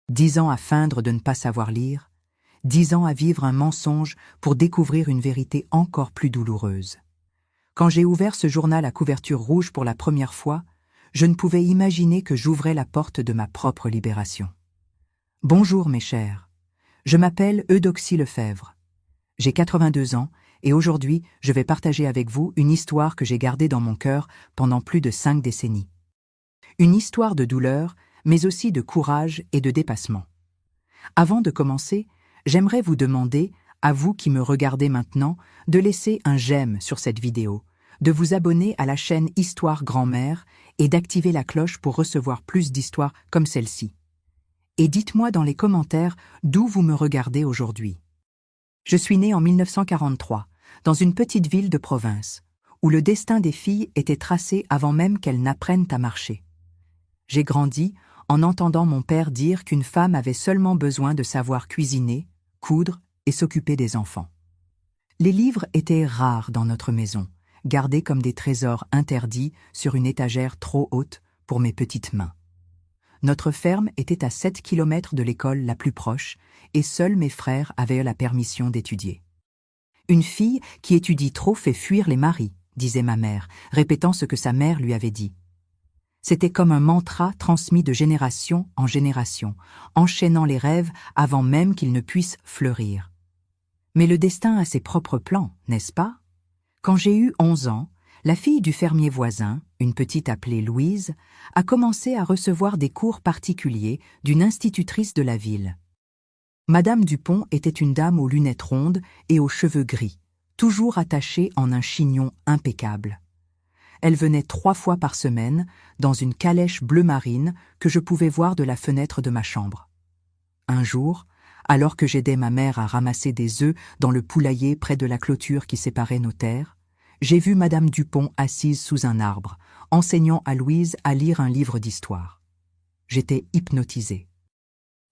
10 ans à feindre de ne pas savoir lire, 10 ans à vivre un mensonge pour découvrir une vérité encore plus douloureuse. Quand j'ai ouvert ce journal à couverture rouge pour la première fois, je ne pouvais imaginer que j'ouvrais la porte de ma propre libération. Bonjour mes chers, je m'appelle Eudoxie Lefebvre. J'ai 82 ans et aujourd'hui je vais partager avec vous une histoire que j'ai gardée dans mon cœur pendant plus de 5 décennies. Une histoire de douleur, mais aussi de courage et de dépassement. Avant de commencer, j'aimerais vous demander, à vous qui me regardez maintenant, de laisser un j'aime sur cette vidéo, de vous abonner à la chaîne Histoire Grand-Mère et d'activer la cloche pour recevoir plus d'histoires comme celle-ci. Et dites-moi dans les commentaires d'où vous me regardez aujourd'hui. Je suis née en 1943, dans une petite ville de province, où le destin des filles était tracé avant même qu'elles n'apprennent à marcher. J'ai grandi en entendant mon père dire qu'une femme avait seulement besoin de savoir cuisiner, coudre et s'occuper des enfants. Les livres étaient rares dans notre maison, gardés comme des trésors interdits sur une étagère trop haute pour mes petites mains. Notre ferme était à 7 kilomètres de l'école la plus proche et seuls mes frères avaient la permission d'étudier. Une fille qui étudie trop fait fuir les maris, disait ma mère, répétant ce que sa mère lui avait dit. C'était comme un mantra transmis de génération en génération, enchaînant les rêves avant même qu'ils ne puissent fleurir. Mais le destin a ses propres plans, n'est-ce pas? Quand j'ai eu 11 ans, la fille du fermier voisin, une petite appelée Louise, a commencé à recevoir des cours particuliers d'une institutrice de la ville. Madame Dupont était une dame aux lunettes rondes et aux cheveux gris, toujours attachée en un chignon impeccable. Elle venait 3 fois par semaine dans une calèche bleu marine que je pouvais voir de la fenêtre de ma chambre. Un jour, alors que j'aidais ma mère à ramasser des œufs dans le poulailler près de la clôture qui séparait nos terres, j'ai vu Madame Dupont assise sous un arbre, enseignant à Louise à lire un livre d'histoire. J'étais hypnotisée.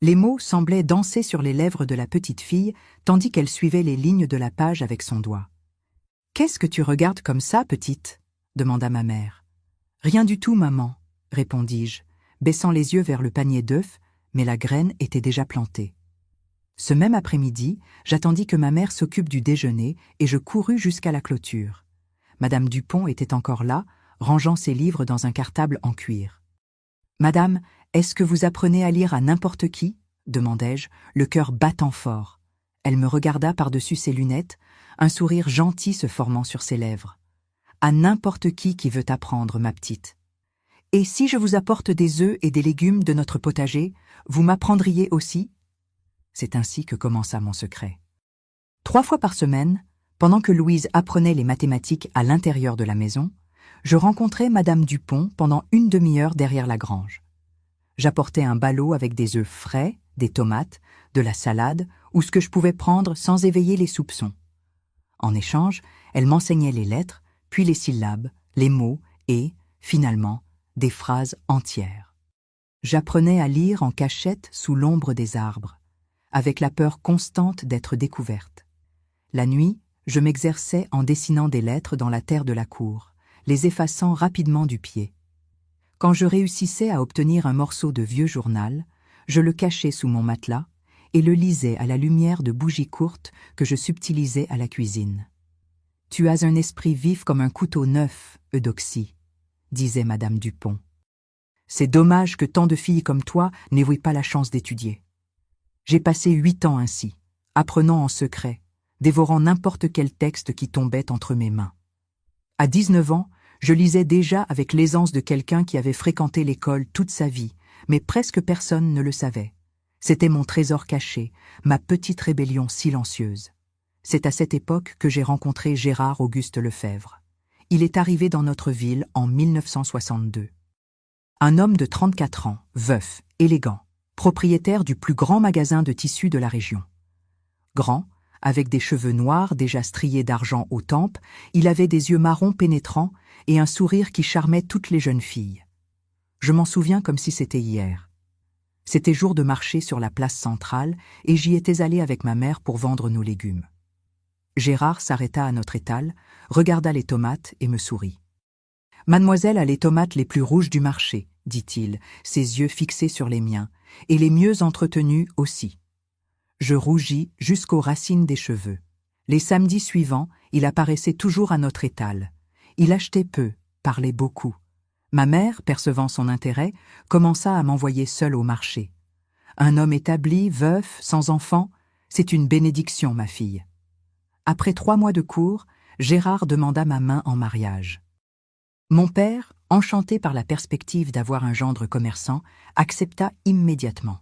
Les mots semblaient danser sur les lèvres de la petite fille, tandis qu'elle suivait les lignes de la page avec son doigt. « Qu'est-ce que tu regardes comme ça, petite ?» demanda ma mère. « Rien du tout, maman, » répondis-je, baissant les yeux vers le panier d'œufs, mais la graine était déjà plantée. Ce même après-midi, j'attendis que ma mère s'occupe du déjeuner et je courus jusqu'à la clôture. Madame Dupont était encore là, rangeant ses livres dans un cartable en cuir. « Madame, est-ce que vous apprenez à lire à n'importe qui ?» demandai-je, le cœur battant fort. Elle me regarda par-dessus ses lunettes, un sourire gentil se formant sur ses lèvres. « À n'importe qui veut apprendre, ma petite. Et si je vous apporte des œufs et des légumes de notre potager, vous m'apprendriez aussi ?» C'est ainsi que commença mon secret. 3 fois par semaine, pendant que Louise apprenait les mathématiques à l'intérieur de la maison, je rencontrais Madame Dupont pendant une demi-heure derrière la grange. J'apportais un ballot avec des œufs frais, des tomates, de la salade ou ce que je pouvais prendre sans éveiller les soupçons. En échange, elle m'enseignait les lettres, puis les syllabes, les mots et, finalement, des phrases entières. J'apprenais à lire en cachette sous l'ombre des arbres, avec la peur constante d'être découverte. La nuit, je m'exerçais en dessinant des lettres dans la terre de la cour, les effaçant rapidement du pied. Quand je réussissais à obtenir un morceau de vieux journal, je le cachais sous mon matelas et le lisais à la lumière de bougies courtes que je subtilisais à la cuisine. « Tu as un esprit vif comme un couteau neuf, Eudoxie, » disait Madame Dupont. « C'est dommage que tant de filles comme toi n'aient pas la chance d'étudier. J'ai passé 8 ans ainsi, apprenant en secret, dévorant n'importe quel texte qui tombait entre mes mains. À 19 ans, je lisais déjà avec l'aisance de quelqu'un qui avait fréquenté l'école toute sa vie, mais presque personne ne le savait. C'était mon trésor caché, ma petite rébellion silencieuse. C'est à cette époque que j'ai rencontré Gérard Auguste Lefebvre. Il est arrivé dans notre ville en 1962. Un homme de 34 ans, veuf, élégant, propriétaire du plus grand magasin de tissus de la région. Grand, avec des cheveux noirs déjà striés d'argent aux tempes, il avait des yeux marrons pénétrants et un sourire qui charmait toutes les jeunes filles. Je m'en souviens comme si c'était hier. C'était jour de marché sur la place centrale et j'y étais allée avec ma mère pour vendre nos légumes. Gérard s'arrêta à notre étal, regarda les tomates et me sourit. « Mademoiselle a les tomates les plus rouges du marché, dit-il, ses yeux fixés sur les miens, et les mieux entretenus aussi. Je rougis jusqu'aux racines des cheveux. Les samedis suivants, il apparaissait toujours à notre étal. Il achetait peu, parlait beaucoup. Ma mère, percevant son intérêt, commença à m'envoyer seule au marché. Un homme établi, veuf, sans enfant, c'est une bénédiction, ma fille. Après 3 mois de cours, Gérard demanda ma main en mariage. Mon père, enchanté par la perspective d'avoir un gendre commerçant, accepta immédiatement.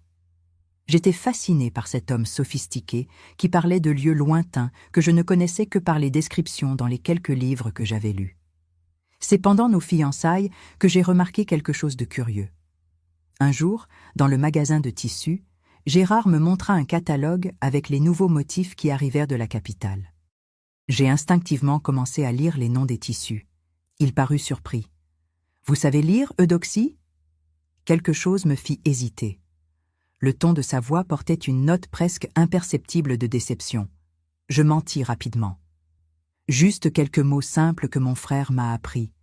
J'étais fascinée par cet homme sophistiqué qui parlait de lieux lointains que je ne connaissais que par les descriptions dans les quelques livres que j'avais lus. C'est pendant nos fiançailles que j'ai remarqué quelque chose de curieux. Un jour, dans le magasin de tissus, Gérard me montra un catalogue avec les nouveaux motifs qui arrivèrent de la capitale. J'ai instinctivement commencé à lire les noms des tissus. Il parut surpris. « Vous savez lire, Eudoxie ?» Quelque chose me fit hésiter. Le ton de sa voix portait une note presque imperceptible de déception. Je mentis rapidement. Juste quelques mots simples que mon frère m'a appris.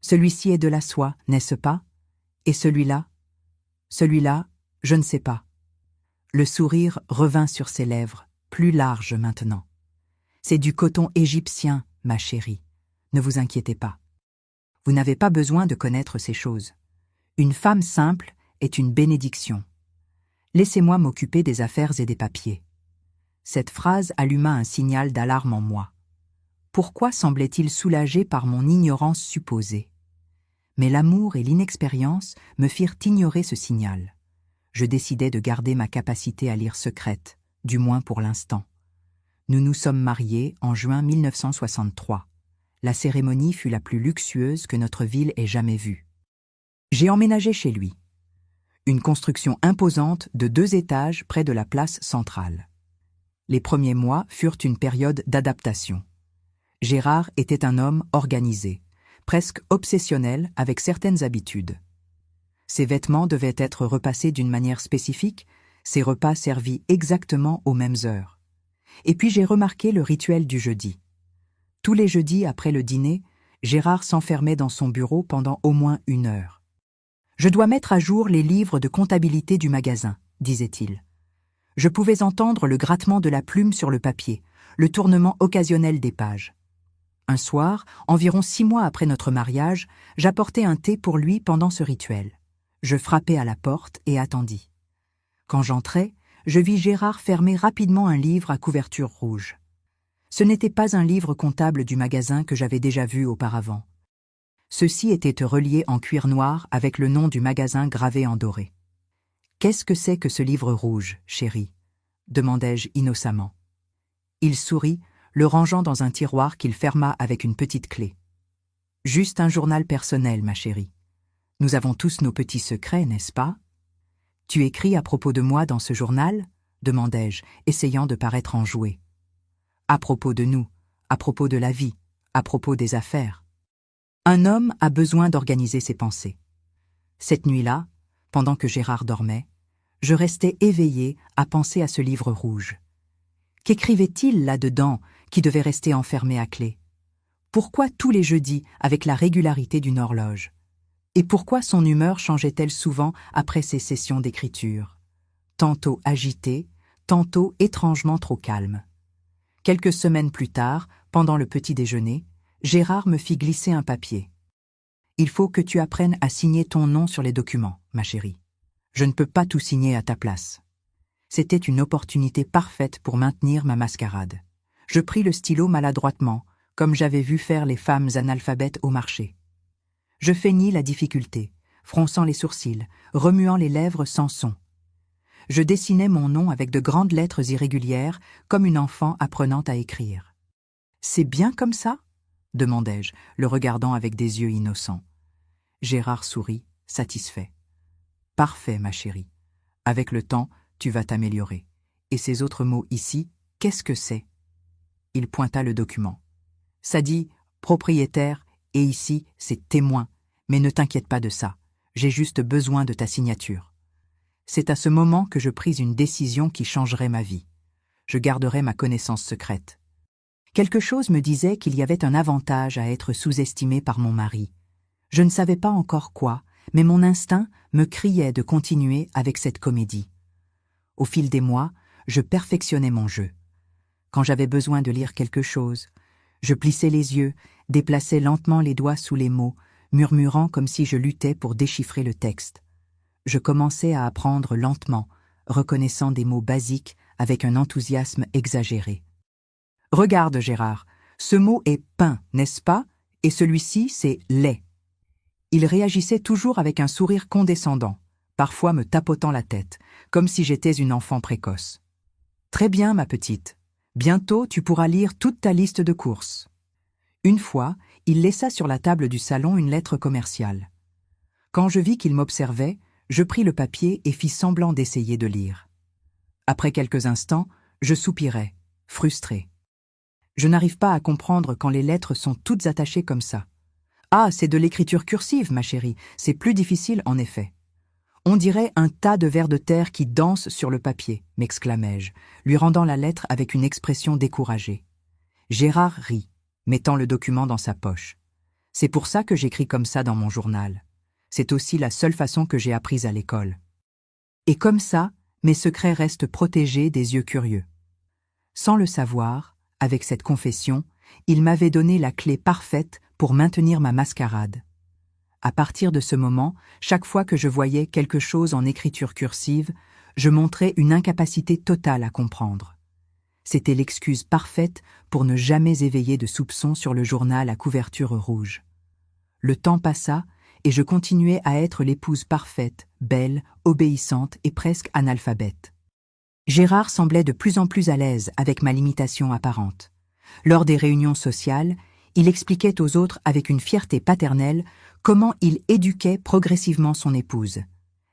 Celui-ci est de la soie, n'est-ce pas? Et celui-là? Celui-là, je ne sais pas. Le sourire revint sur ses lèvres, plus large maintenant. C'est du coton égyptien, ma chérie. Ne vous inquiétez pas. Vous n'avez pas besoin de connaître ces choses. Une femme simple est une bénédiction. Laissez-moi m'occuper des affaires et des papiers. Cette phrase alluma un signal d'alarme en moi. Pourquoi semblait-il soulagé par mon ignorance supposée? Mais l'amour et l'inexpérience me firent ignorer ce signal. Je décidai de garder ma capacité à lire secrète, du moins pour l'instant. Nous nous sommes mariés en juin 1963. La cérémonie fut la plus luxueuse que notre ville ait jamais vue. J'ai emménagé chez lui. Une construction imposante de 2 étages près de la place centrale. Les premiers mois furent une période d'adaptation. Gérard était un homme organisé, presque obsessionnel avec certaines habitudes. Ses vêtements devaient être repassés d'une manière spécifique, ses repas servis exactement aux mêmes heures. Et puis j'ai remarqué le rituel du jeudi. Tous les jeudis après le dîner, Gérard s'enfermait dans son bureau pendant au moins 1 heure. « Je dois mettre à jour les livres de comptabilité du magasin », disait-il. Je pouvais entendre le grattement de la plume sur le papier, le tournement occasionnel des pages. Un soir, environ 6 mois après notre mariage, j'apportai un thé pour lui pendant ce rituel. Je frappai à la porte et attendis. Quand j'entrai, je vis Gérard fermer rapidement un livre à couverture rouge. Ce n'était pas un livre comptable du magasin que j'avais déjà vu auparavant. Ceci était relié en cuir noir avec le nom du magasin gravé en doré. « Qu'est-ce que c'est que ce livre rouge, chérie ?» demandai-je innocemment. Il sourit, le rangeant dans un tiroir qu'il ferma avec une petite clé. « Juste un journal personnel, ma chérie. Nous avons tous nos petits secrets, n'est-ce pas? »« Tu écris à propos de moi dans ce journal ?» demandai-je, essayant de paraître enjoué. « À propos de nous, à propos de la vie, à propos des affaires. » Un homme a besoin d'organiser ses pensées. Cette nuit-là, pendant que Gérard dormait, je restais éveillée à penser à ce livre rouge. Qu'écrivait-il là-dedans qui devait rester enfermé à clé? Pourquoi tous les jeudis avec la régularité d'une horloge? Et pourquoi son humeur changeait-elle souvent après ses sessions d'écriture? Tantôt agitée, tantôt étrangement trop calme. Quelques semaines plus tard, pendant le petit déjeuner, Gérard me fit glisser un papier. « Il faut que tu apprennes à signer ton nom sur les documents, ma chérie. Je ne peux pas tout signer à ta place. » C'était une opportunité parfaite pour maintenir ma mascarade. Je pris le stylo maladroitement, comme j'avais vu faire les femmes analphabètes au marché. Je feignis la difficulté, fronçant les sourcils, remuant les lèvres sans son. Je dessinais mon nom avec de grandes lettres irrégulières, comme une enfant apprenant à écrire. « C'est bien comme ça ?» demandai-je, le regardant avec des yeux innocents. Gérard sourit, satisfait. « Parfait, ma chérie. Avec le temps, tu vas t'améliorer. Et ces autres mots ici, qu'est-ce que c'est ?» Il pointa le document. « Ça dit propriétaire, et ici, c'est témoin. Mais ne t'inquiète pas de ça. J'ai juste besoin de ta signature. » C'est à ce moment que je pris une décision qui changerait ma vie. Je garderai ma connaissance secrète. Quelque chose me disait qu'il y avait un avantage à être sous-estimé par mon mari. Je ne savais pas encore quoi, mais mon instinct me criait de continuer avec cette comédie. Au fil des mois, je perfectionnais mon jeu. Quand j'avais besoin de lire quelque chose, je plissais les yeux, déplaçais lentement les doigts sous les mots, murmurant comme si je luttais pour déchiffrer le texte. Je commençais à apprendre lentement, reconnaissant des mots basiques avec un enthousiasme exagéré. « Regarde, Gérard, ce mot est pain, n'est-ce pas? Et celui-ci, c'est lait. » Il réagissait toujours avec un sourire condescendant, parfois me tapotant la tête, comme si j'étais une enfant précoce. « Très bien, ma petite. Bientôt, tu pourras lire toute ta liste de courses. » Une fois, il laissa sur la table du salon une lettre commerciale. Quand je vis qu'il m'observait, je pris le papier et fis semblant d'essayer de lire. Après quelques instants, je soupirai, frustré. Je n'arrive pas à comprendre quand les lettres sont toutes attachées comme ça. Ah, c'est de l'écriture cursive, ma chérie, c'est plus difficile en effet. On dirait un tas de vers de terre qui dansent sur le papier, m'exclamai-je, lui rendant la lettre avec une expression découragée. Gérard rit, mettant le document dans sa poche. C'est pour ça que j'écris comme ça dans mon journal. C'est aussi la seule façon que j'ai apprise à l'école. Et comme ça, mes secrets restent protégés des yeux curieux. Sans le savoir, avec cette confession, il m'avait donné la clé parfaite pour maintenir ma mascarade. À partir de ce moment, chaque fois que je voyais quelque chose en écriture cursive, je montrais une incapacité totale à comprendre. C'était l'excuse parfaite pour ne jamais éveiller de soupçons sur le journal à couverture rouge. Le temps passa et je continuais à être l'épouse parfaite, belle, obéissante et presque analphabète. Gérard semblait de plus en plus à l'aise avec ma limitation apparente. Lors des réunions sociales, il expliquait aux autres avec une fierté paternelle comment il éduquait progressivement son épouse.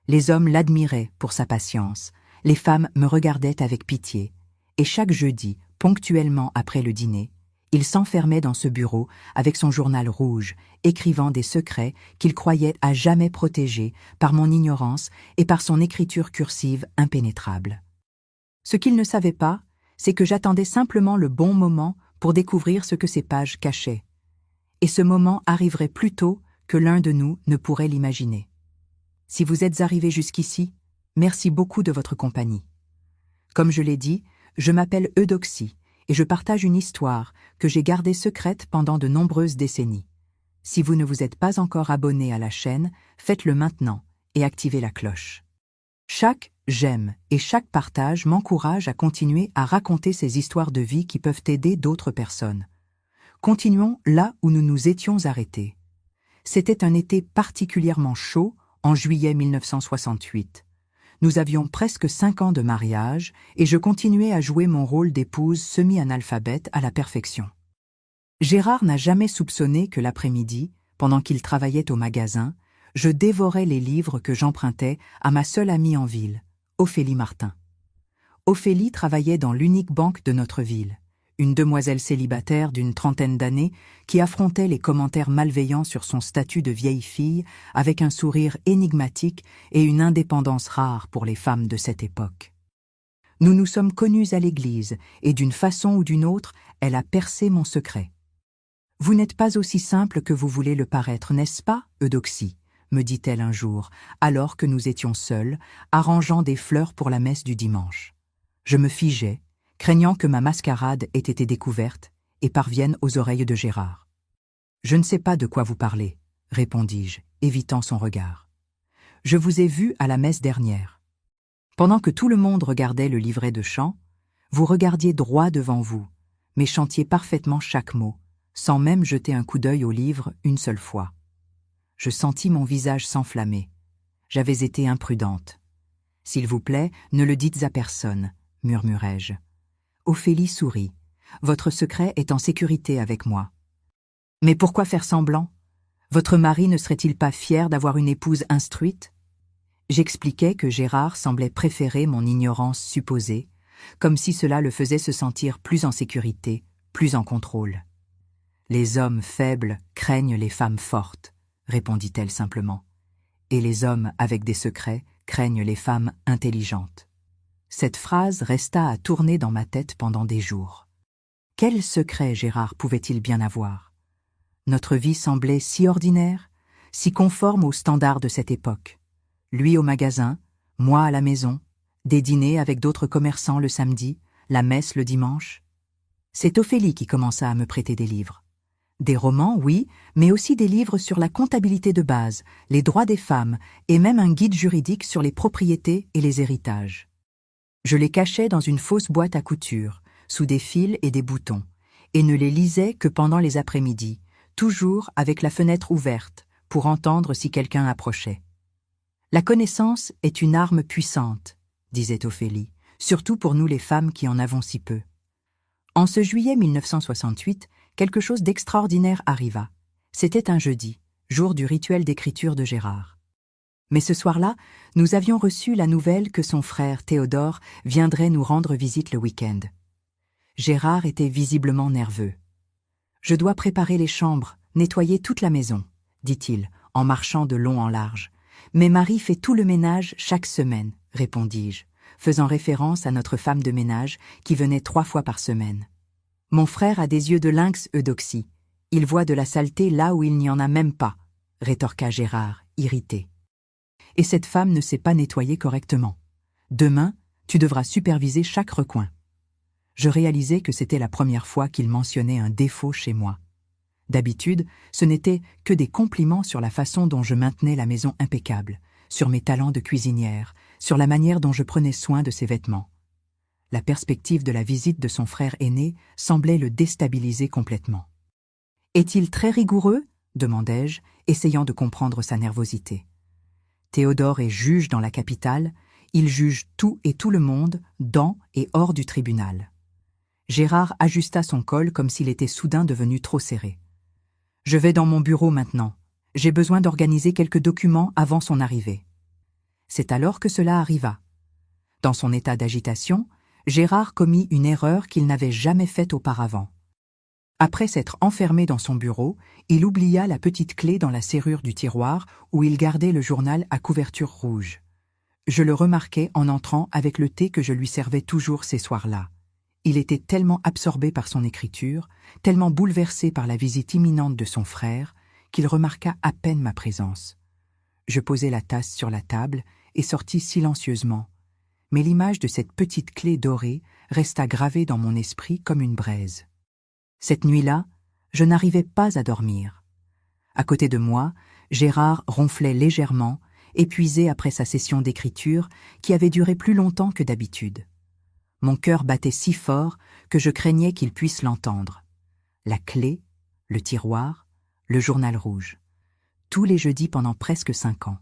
Les hommes l'admiraient pour sa patience, les femmes me regardaient avec pitié, et chaque jeudi, ponctuellement après le dîner, il s'enfermait dans ce bureau avec son journal rouge, écrivant des secrets qu'il croyait à jamais protégés par mon ignorance et par son écriture cursive impénétrable. Ce qu'il ne savait pas, c'est que j'attendais simplement le bon moment pour découvrir ce que ces pages cachaient. Et ce moment arriverait plus tôt que l'un de nous ne pourrait l'imaginer. Si vous êtes arrivé jusqu'ici, merci beaucoup de votre compagnie. Comme je l'ai dit, je m'appelle Eudoxie et je partage une histoire que j'ai gardée secrète pendant de nombreuses décennies. Si vous ne vous êtes pas encore abonné à la chaîne, faites-le maintenant et activez la cloche. Chaque j'aime et chaque partage m'encourage à continuer à raconter ces histoires de vie qui peuvent aider d'autres personnes. Continuons là où nous nous étions arrêtés. C'était un été particulièrement chaud, en juillet 1968. Nous avions presque 5 ans de mariage et je continuais à jouer mon rôle d'épouse semi-analphabète à la perfection. Gérard n'a jamais soupçonné que l'après-midi, pendant qu'il travaillait au magasin, je dévorais les livres que j'empruntais à ma seule amie en ville, Ophélie Martin. Ophélie travaillait dans l'unique banque de notre ville, une demoiselle célibataire d'une trentaine d'années qui affrontait les commentaires malveillants sur son statut de vieille fille avec un sourire énigmatique et une indépendance rare pour les femmes de cette époque. Nous nous sommes connus à l'église et d'une façon ou d'une autre, elle a percé mon secret. « Vous n'êtes pas aussi simple que vous voulez le paraître, n'est-ce pas, Eudoxie ?» me dit-elle un jour, alors que nous étions seuls, arrangeant des fleurs pour la messe du dimanche. Je me figeais, craignant que ma mascarade ait été découverte et parvienne aux oreilles de Gérard. « Je ne sais pas de quoi vous parlez, » répondis-je, évitant son regard. « Je vous ai vu à la messe dernière. Pendant que tout le monde regardait le livret de chant, vous regardiez droit devant vous, mais chantiez parfaitement chaque mot, sans même jeter un coup d'œil au livre une seule fois. Je sentis mon visage s'enflammer. J'avais été imprudente. « S'il vous plaît, ne le dites à personne, » murmurai-je. Ophélie sourit. « Votre secret est en sécurité avec moi. »« Mais pourquoi faire semblant? Votre mari ne serait-il pas fier d'avoir une épouse instruite ?» J'expliquai que Gérard semblait préférer mon ignorance supposée, comme si cela le faisait se sentir plus en sécurité, plus en contrôle. « Les hommes faibles craignent les femmes fortes, » répondit-elle simplement. « Et les hommes avec des secrets craignent les femmes intelligentes. » Cette phrase resta à tourner dans ma tête pendant des jours. Quel secret Gérard pouvait-il bien avoir? Notre vie semblait si ordinaire, si conforme aux standards de cette époque. Lui au magasin, moi à la maison, des dîners avec d'autres commerçants le samedi, la messe le dimanche. C'est Ophélie qui commença à me prêter des livres. Des romans, oui, mais aussi des livres sur la comptabilité de base, les droits des femmes et même un guide juridique sur les propriétés et les héritages. Je les cachais dans une fausse boîte à couture, sous des fils et des boutons, et ne les lisais que pendant les après-midi, toujours avec la fenêtre ouverte, pour entendre si quelqu'un approchait. La connaissance est une arme puissante, disait Ophélie, surtout pour nous les femmes qui en avons si peu. En ce juillet 1968, quelque chose d'extraordinaire arriva. C'était un jeudi, jour du rituel d'écriture de Gérard. Mais ce soir-là, nous avions reçu la nouvelle que son frère Théodore viendrait nous rendre visite le week-end. Gérard était visiblement nerveux. « Je dois préparer les chambres, nettoyer toute la maison, » dit-il, en marchant de long en large. « Mais Marie fait tout le ménage chaque semaine, » répondis-je, faisant référence à notre femme de ménage qui venait 3 fois par semaine. « Mon frère a des yeux de lynx, Eudoxie. Il voit de la saleté là où il n'y en a même pas, » rétorqua Gérard, irrité. « Et cette femme ne sait pas nettoyer correctement. Demain, tu devras superviser chaque recoin. » Je réalisais que c'était la première fois qu'il mentionnait un défaut chez moi. D'habitude, ce n'était que des compliments sur la façon dont je maintenais la maison impeccable, sur mes talents de cuisinière, sur la manière dont je prenais soin de ses vêtements. La perspective de la visite de son frère aîné semblait le déstabiliser complètement. « Est-il très rigoureux ?» demandai-je, essayant de comprendre sa nervosité. Théodore est juge dans la capitale, il juge tout et tout le monde, dans et hors du tribunal. Gérard ajusta son col comme s'il était soudain devenu trop serré. « Je vais dans mon bureau maintenant. J'ai besoin d'organiser quelques documents avant son arrivée. » C'est alors que cela arriva. Dans son état d'agitation, Gérard commit une erreur qu'il n'avait jamais faite auparavant. Après s'être enfermé dans son bureau, il oublia la petite clé dans la serrure du tiroir où il gardait le journal à couverture rouge. Je le remarquai en entrant avec le thé que je lui servais toujours ces soirs-là. Il était tellement absorbé par son écriture, tellement bouleversé par la visite imminente de son frère, qu'il remarqua à peine ma présence. Je posai la tasse sur la table et sortis silencieusement, mais l'image de cette petite clé dorée resta gravée dans mon esprit comme une braise. Cette nuit-là, je n'arrivais pas à dormir. À côté de moi, Gérard ronflait légèrement, épuisé après sa session d'écriture qui avait duré plus longtemps que d'habitude. Mon cœur battait si fort que je craignais qu'il puisse l'entendre. La clé, le tiroir, le journal rouge. Tous les jeudis pendant presque 5 ans.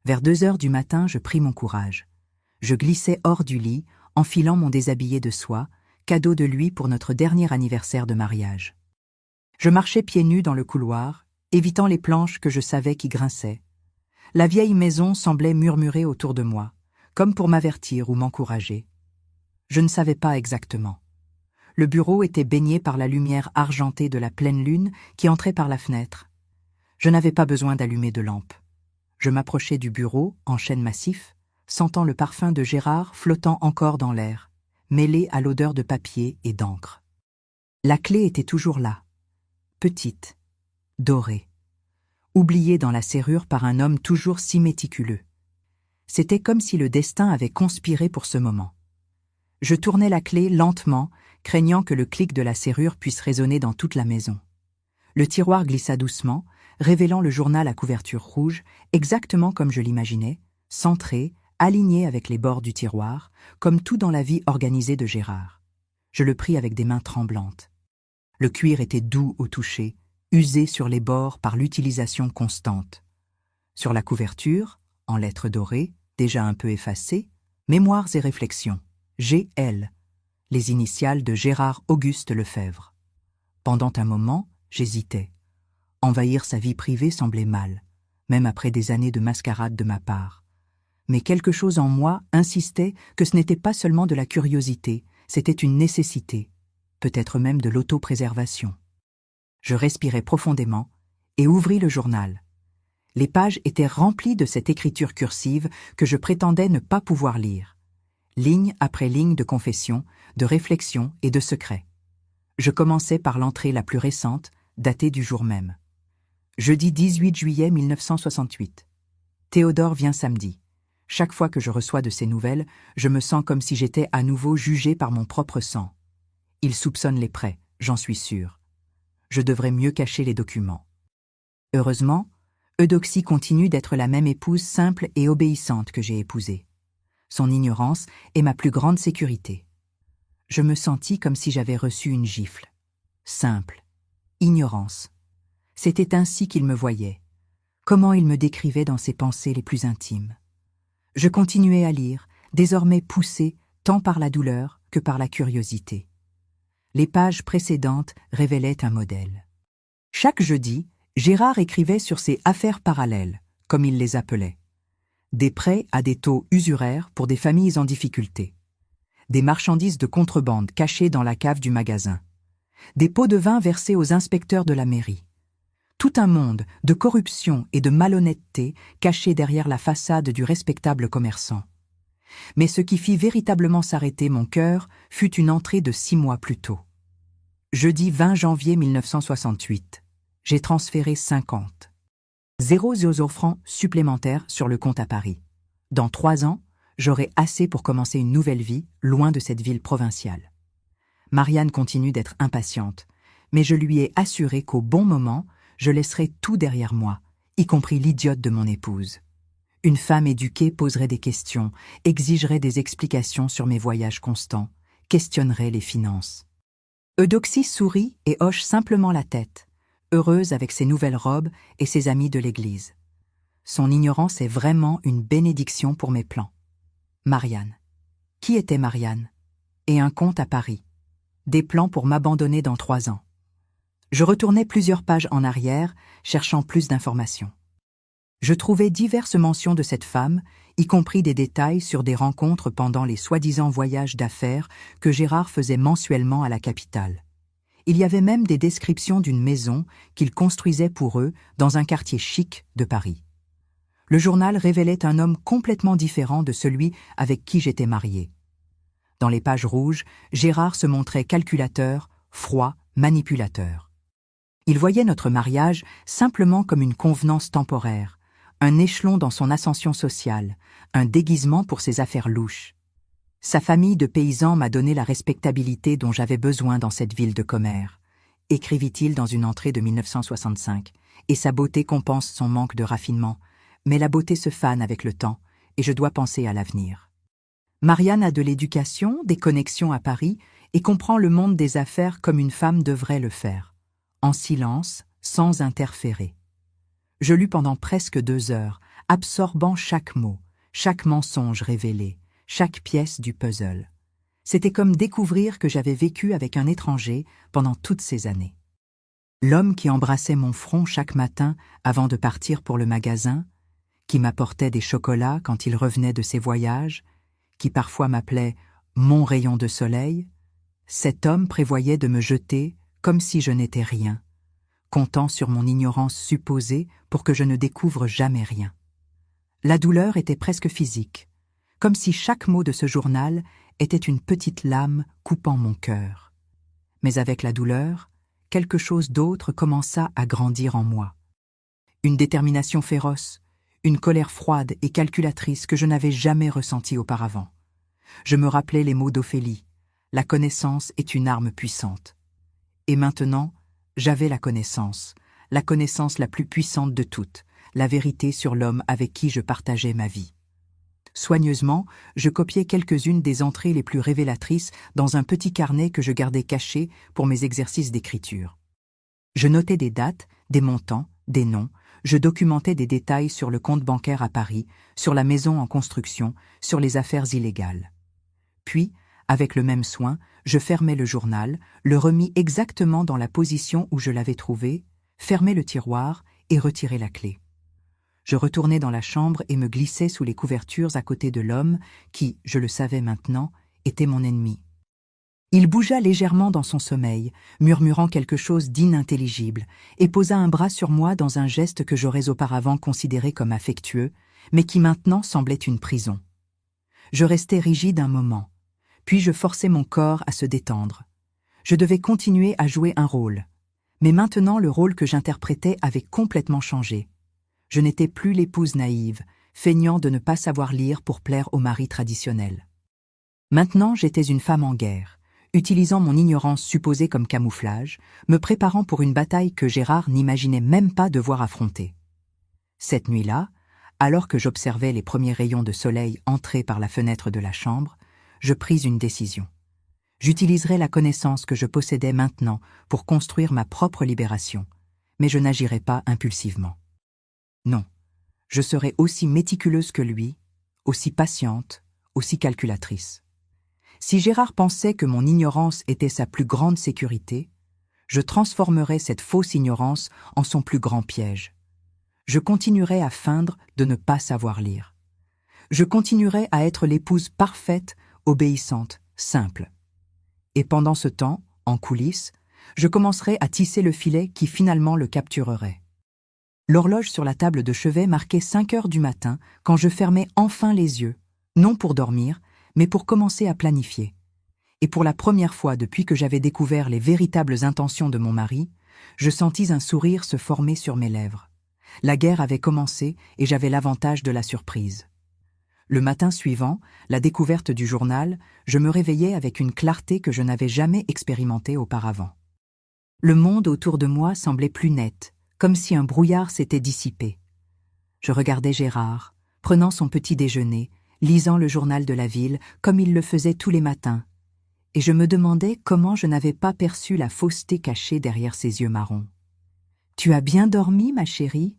Vers 2 heures du matin, je pris mon courage. Je glissai hors du lit, enfilant mon déshabillé de soie, cadeau de lui pour notre dernier anniversaire de mariage. Je marchais pieds nus dans le couloir, évitant les planches que je savais qui grinçaient. La vieille maison semblait murmurer autour de moi, comme pour m'avertir ou m'encourager. Je ne savais pas exactement. Le bureau était baigné par la lumière argentée de la pleine lune qui entrait par la fenêtre. Je n'avais pas besoin d'allumer de lampe. Je m'approchai du bureau, en chêne massif, sentant le parfum de Gérard flottant encore dans l'air, mêlé à l'odeur de papier et d'encre. La clé était toujours là, petite, dorée, oubliée dans la serrure par un homme toujours si méticuleux. C'était comme si le destin avait conspiré pour ce moment. Je tournai la clé lentement, craignant que le clic de la serrure puisse résonner dans toute la maison. Le tiroir glissa doucement, révélant le journal à couverture rouge, exactement comme je l'imaginais, centré, aligné avec les bords du tiroir, comme tout dans la vie organisée de Gérard. Je le pris avec des mains tremblantes. Le cuir était doux au toucher, usé sur les bords par l'utilisation constante. Sur la couverture, en lettres dorées, déjà un peu effacées, Mémoires et réflexions, GL, les initiales de Gérard Auguste Lefebvre. Pendant un moment, j'hésitais. Envahir sa vie privée semblait mal, même après des années de mascarade de ma part. Mais quelque chose en moi insistait que ce n'était pas seulement de la curiosité, c'était une nécessité, peut-être même de l'autopréservation. Je respirai profondément et ouvris le journal. Les pages étaient remplies de cette écriture cursive que je prétendais ne pas pouvoir lire. Ligne après ligne de confession, de réflexion et de secret. Je commençais par l'entrée la plus récente, datée du jour même. Jeudi 18 juillet 1968. Théodore vient samedi. Chaque fois que je reçois de ses nouvelles, je me sens comme si j'étais à nouveau jugé par mon propre sang. Il soupçonne les prêts, j'en suis sûr. Je devrais mieux cacher les documents. Heureusement, Eudoxie continue d'être la même épouse simple et obéissante que j'ai épousée. Son ignorance est ma plus grande sécurité. Je me sentis comme si j'avais reçu une gifle. Simple. Ignorance. C'était ainsi qu'il me voyait. Comment il me décrivait dans ses pensées les plus intimes. Je continuais à lire, désormais poussé tant par la douleur que par la curiosité. Les pages précédentes révélaient un modèle. Chaque jeudi, Gérard écrivait sur ses affaires parallèles, comme il les appelait. Des prêts à des taux usuraires pour des familles en difficulté. Des marchandises de contrebande cachées dans la cave du magasin. Des pots de vin versés aux inspecteurs de la mairie. Tout un monde de corruption et de malhonnêteté caché derrière la façade du respectable commerçant. Mais ce qui fit véritablement s'arrêter mon cœur fut une entrée de 6 mois plus tôt. Jeudi 20 janvier 1968, j'ai transféré 0,00 francs supplémentaires sur le compte à Paris. Dans 3 ans, j'aurai assez pour commencer une nouvelle vie loin de cette ville provinciale. Marianne continue d'être impatiente, mais je lui ai assuré qu'au bon moment, je laisserai tout derrière moi, y compris l'idiote de mon épouse. Une femme éduquée poserait des questions, exigerait des explications sur mes voyages constants, questionnerait les finances. Eudoxie sourit et hoche simplement la tête, heureuse avec ses nouvelles robes et ses amis de l'église. Son ignorance est vraiment une bénédiction pour mes plans. Marianne. Qui était Marianne? Et un compte à Paris. Des plans pour m'abandonner dans 3 ans. Je retournais plusieurs pages en arrière, cherchant plus d'informations. Je trouvais diverses mentions de cette femme, y compris des détails sur des rencontres pendant les soi-disant voyages d'affaires que Gérard faisait mensuellement à la capitale. Il y avait même des descriptions d'une maison qu'il construisait pour eux dans un quartier chic de Paris. Le journal révélait un homme complètement différent de celui avec qui j'étais mariée. Dans les pages rouges, Gérard se montrait calculateur, froid, manipulateur. Il voyait notre mariage simplement comme une convenance temporaire, un échelon dans son ascension sociale, un déguisement pour ses affaires louches. Sa famille de paysans m'a donné la respectabilité dont j'avais besoin dans cette ville de commère, écrivit-il dans une entrée de 1965, et sa beauté compense son manque de raffinement, mais la beauté se fane avec le temps, et je dois penser à l'avenir. Marianne a de l'éducation, des connexions à Paris, et comprend le monde des affaires comme une femme devrait le faire, en silence, sans interférer. Je lus pendant presque 2 heures, absorbant chaque mot, chaque mensonge révélé, chaque pièce du puzzle. C'était comme découvrir que j'avais vécu avec un étranger pendant toutes ces années. L'homme qui embrassait mon front chaque matin avant de partir pour le magasin, qui m'apportait des chocolats quand il revenait de ses voyages, qui parfois m'appelait « mon rayon de soleil », cet homme prévoyait de me jeter comme si je n'étais rien, comptant sur mon ignorance supposée pour que je ne découvre jamais rien. La douleur était presque physique, comme si chaque mot de ce journal était une petite lame coupant mon cœur. Mais avec la douleur, quelque chose d'autre commença à grandir en moi. Une détermination féroce, une colère froide et calculatrice que je n'avais jamais ressentie auparavant. Je me rappelais les mots d'Ophélie. La connaissance est une arme puissante. Et maintenant, j'avais la connaissance la plus puissante de toutes, la vérité sur l'homme avec qui je partageais ma vie. Soigneusement, je copiais quelques-unes des entrées les plus révélatrices dans un petit carnet que je gardais caché pour mes exercices d'écriture. Je notais des dates, des montants, des noms, je documentais des détails sur le compte bancaire à Paris, sur la maison en construction, sur les affaires illégales. Puis, avec le même soin, je fermais le journal, le remis exactement dans la position où je l'avais trouvé, fermais le tiroir et retirais la clé. Je retournais dans la chambre et me glissais sous les couvertures à côté de l'homme qui, je le savais maintenant, était mon ennemi. Il bougea légèrement dans son sommeil, murmurant quelque chose d'inintelligible, et posa un bras sur moi dans un geste que j'aurais auparavant considéré comme affectueux, mais qui maintenant semblait une prison. Je restai rigide un moment, puis je forçai mon corps à se détendre. Je devais continuer à jouer un rôle. Mais maintenant le rôle que j'interprétais avait complètement changé. Je n'étais plus l'épouse naïve, feignant de ne pas savoir lire pour plaire au mari traditionnel. Maintenant j'étais une femme en guerre, utilisant mon ignorance supposée comme camouflage, me préparant pour une bataille que Gérard n'imaginait même pas devoir affronter. Cette nuit-là, alors que j'observais les premiers rayons de soleil entrer par la fenêtre de la chambre, je pris une décision. J'utiliserai la connaissance que je possédais maintenant pour construire ma propre libération, mais je n'agirai pas impulsivement. Non, je serai aussi méticuleuse que lui, aussi patiente, aussi calculatrice. Si Gérard pensait que mon ignorance était sa plus grande sécurité, je transformerais cette fausse ignorance en son plus grand piège. Je continuerai à feindre de ne pas savoir lire. Je continuerai à être l'épouse parfaite, obéissante, simple. Et pendant ce temps, en coulisses, je commencerai à tisser le filet qui finalement le capturerait. L'horloge sur la table de chevet marquait 5 heures du matin quand je fermai enfin les yeux, non pour dormir, mais pour commencer à planifier. Et pour la première fois depuis que j'avais découvert les véritables intentions de mon mari, je sentis un sourire se former sur mes lèvres. La guerre avait commencé et j'avais l'avantage de la surprise. Le matin suivant, la découverte du journal, je me réveillai avec une clarté que je n'avais jamais expérimentée auparavant. Le monde autour de moi semblait plus net, comme si un brouillard s'était dissipé. Je regardais Gérard, prenant son petit déjeuner, lisant le journal de la ville comme il le faisait tous les matins, et je me demandais comment je n'avais pas perçu la fausseté cachée derrière ses yeux marrons. « Tu as bien dormi, ma chérie ?»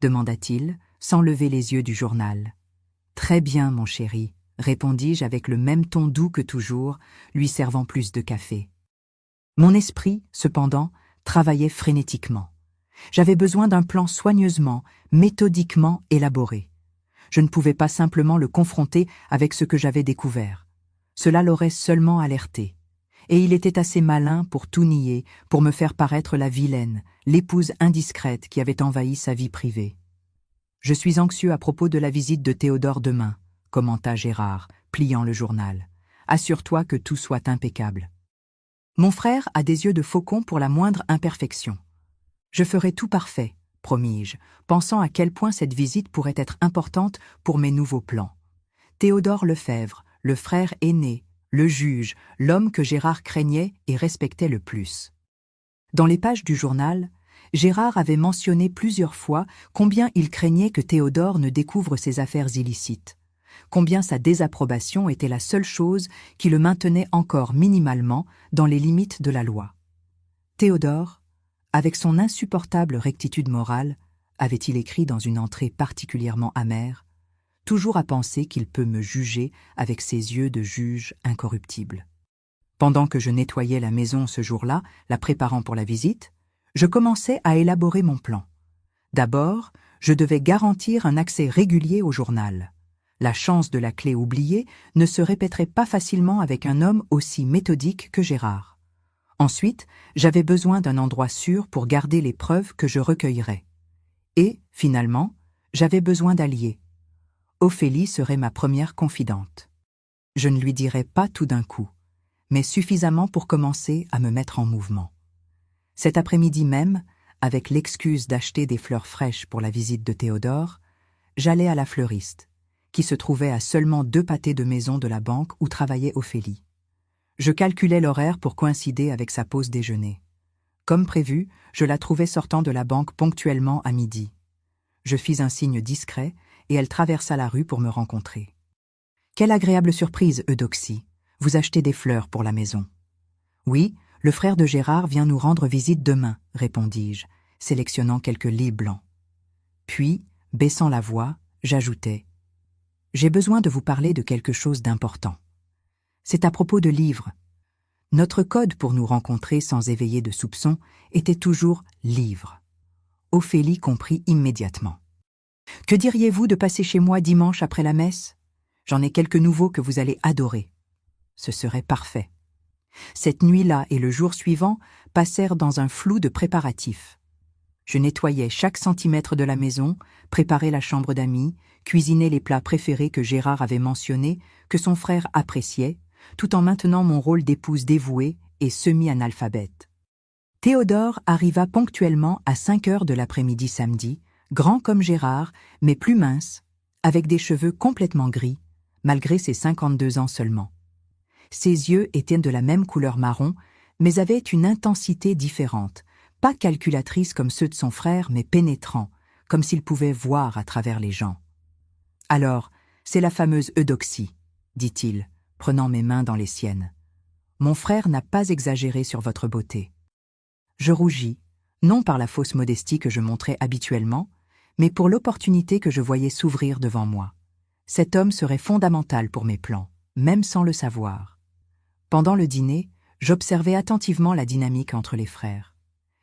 demanda-t-il, sans lever les yeux du journal. « Très bien, mon chéri, » répondis-je avec le même ton doux que toujours, lui servant plus de café. Mon esprit, cependant, travaillait frénétiquement. J'avais besoin d'un plan soigneusement, méthodiquement élaboré. Je ne pouvais pas simplement le confronter avec ce que j'avais découvert. Cela l'aurait seulement alerté. Et il était assez malin pour tout nier, pour me faire paraître la vilaine, l'épouse indiscrète qui avait envahi sa vie privée. « Je suis anxieux à propos de la visite de Théodore demain, » commenta Gérard, pliant le journal. « Assure-toi que tout soit impeccable. Mon frère a des yeux de faucon pour la moindre imperfection. Je ferai tout parfait, promis-je, pensant à quel point cette visite pourrait être importante pour mes nouveaux plans. Théodore Lefebvre, le frère aîné, le juge, l'homme que Gérard craignait et respectait le plus. Dans les pages du journal, Gérard avait mentionné plusieurs fois combien il craignait que Théodore ne découvre ses affaires illicites, combien sa désapprobation était la seule chose qui le maintenait encore minimalement dans les limites de la loi. Théodore, avec son insupportable rectitude morale, avait-il écrit dans une entrée particulièrement amère, toujours à penser qu'il peut me juger avec ses yeux de juge incorruptible. Pendant que je nettoyais la maison ce jour-là, la préparant pour la visite, je commençais à élaborer mon plan. D'abord, je devais garantir un accès régulier au journal. La chance de la clé oubliée ne se répéterait pas facilement avec un homme aussi méthodique que Gérard. Ensuite, j'avais besoin d'un endroit sûr pour garder les preuves que je recueillerais. Et, finalement, j'avais besoin d'alliés. Ophélie serait ma première confidente. Je ne lui dirais pas tout d'un coup, mais suffisamment pour commencer à me mettre en mouvement. Cet après-midi même, avec l'excuse d'acheter des fleurs fraîches pour la visite de Théodore, j'allais à la fleuriste, qui se trouvait à seulement 2 pâtés de maison de la banque où travaillait Ophélie. Je calculais l'horaire pour coïncider avec sa pause déjeuner. Comme prévu, je la trouvai sortant de la banque ponctuellement à midi. Je fis un signe discret et elle traversa la rue pour me rencontrer. « Quelle agréable surprise, Eudoxie. Vous achetez des fleurs pour la maison. »« Oui, le frère de Gérard vient nous rendre visite demain, » répondis-je, sélectionnant quelques lys blancs. Puis, baissant la voix, j'ajoutai « J'ai besoin de vous parler de quelque chose d'important. C'est à propos de livres. Notre code pour nous rencontrer sans éveiller de soupçons était toujours « livre ». Ophélie comprit immédiatement. « Que diriez-vous de passer chez moi dimanche après la messe? J'en ai quelques nouveaux que vous allez adorer. » Ce serait parfait. Cette nuit-là et le jour suivant passèrent dans un flou de préparatifs. Je nettoyais chaque centimètre de la maison, préparais la chambre d'amis, cuisinais les plats préférés que Gérard avait mentionnés, que son frère appréciait, tout en maintenant mon rôle d'épouse dévouée et semi-analphabète. Théodore arriva ponctuellement à 5 heures de l'après-midi samedi, grand comme Gérard, mais plus mince, avec des cheveux complètement gris, malgré ses 52 ans seulement. Ses yeux étaient de la même couleur marron, mais avaient une intensité différente, pas calculatrice comme ceux de son frère, mais pénétrant, comme s'il pouvait voir à travers les gens. « Alors, c'est la fameuse Eudoxie, dit-il, prenant mes mains dans les siennes. Mon frère n'a pas exagéré sur votre beauté. » Je rougis, non par la fausse modestie que je montrais habituellement, mais pour l'opportunité que je voyais s'ouvrir devant moi. Cet homme serait fondamental pour mes plans, même sans le savoir. Pendant le dîner, j'observais attentivement la dynamique entre les frères.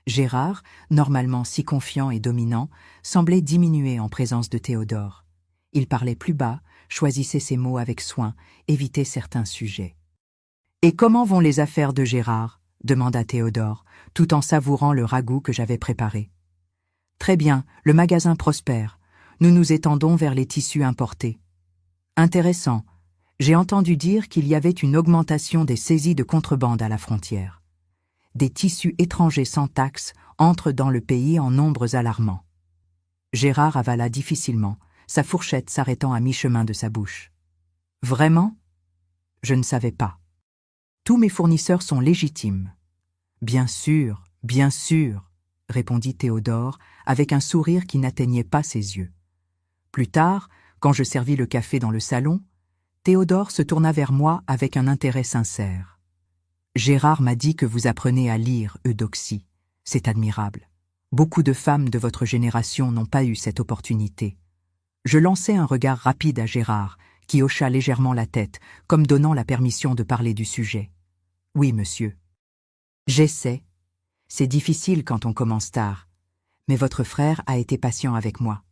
Gérard, normalement si confiant et dominant, semblait diminuer en présence de Théodore. Il parlait plus bas, choisissait ses mots avec soin, évitait certains sujets. « Et comment vont les affaires de Gérard » demanda Théodore, tout en savourant le ragoût que j'avais préparé. « Très bien, le magasin prospère. Nous nous étendons vers les tissus importés. »« Intéressant. J'ai entendu dire qu'il y avait une augmentation des saisies de contrebande à la frontière. Des tissus étrangers sans taxe entrent dans le pays en nombres alarmants. » Gérard avala difficilement, sa fourchette s'arrêtant à mi-chemin de sa bouche. « Vraiment ? Je ne savais pas. Tous mes fournisseurs sont légitimes. »« bien sûr, répondit Théodore, avec un sourire qui n'atteignait pas ses yeux. Plus tard, quand je servis le café dans le salon, Théodore se tourna vers moi avec un intérêt sincère. « Gérard m'a dit que vous apprenez à lire, Eudoxie. C'est admirable. Beaucoup de femmes de votre génération n'ont pas eu cette opportunité. » Je lançai un regard rapide à Gérard, qui hocha légèrement la tête, comme donnant la permission de parler du sujet. « Oui, monsieur. »« J'essaie. C'est difficile quand on commence tard, mais votre frère a été patient avec moi. »«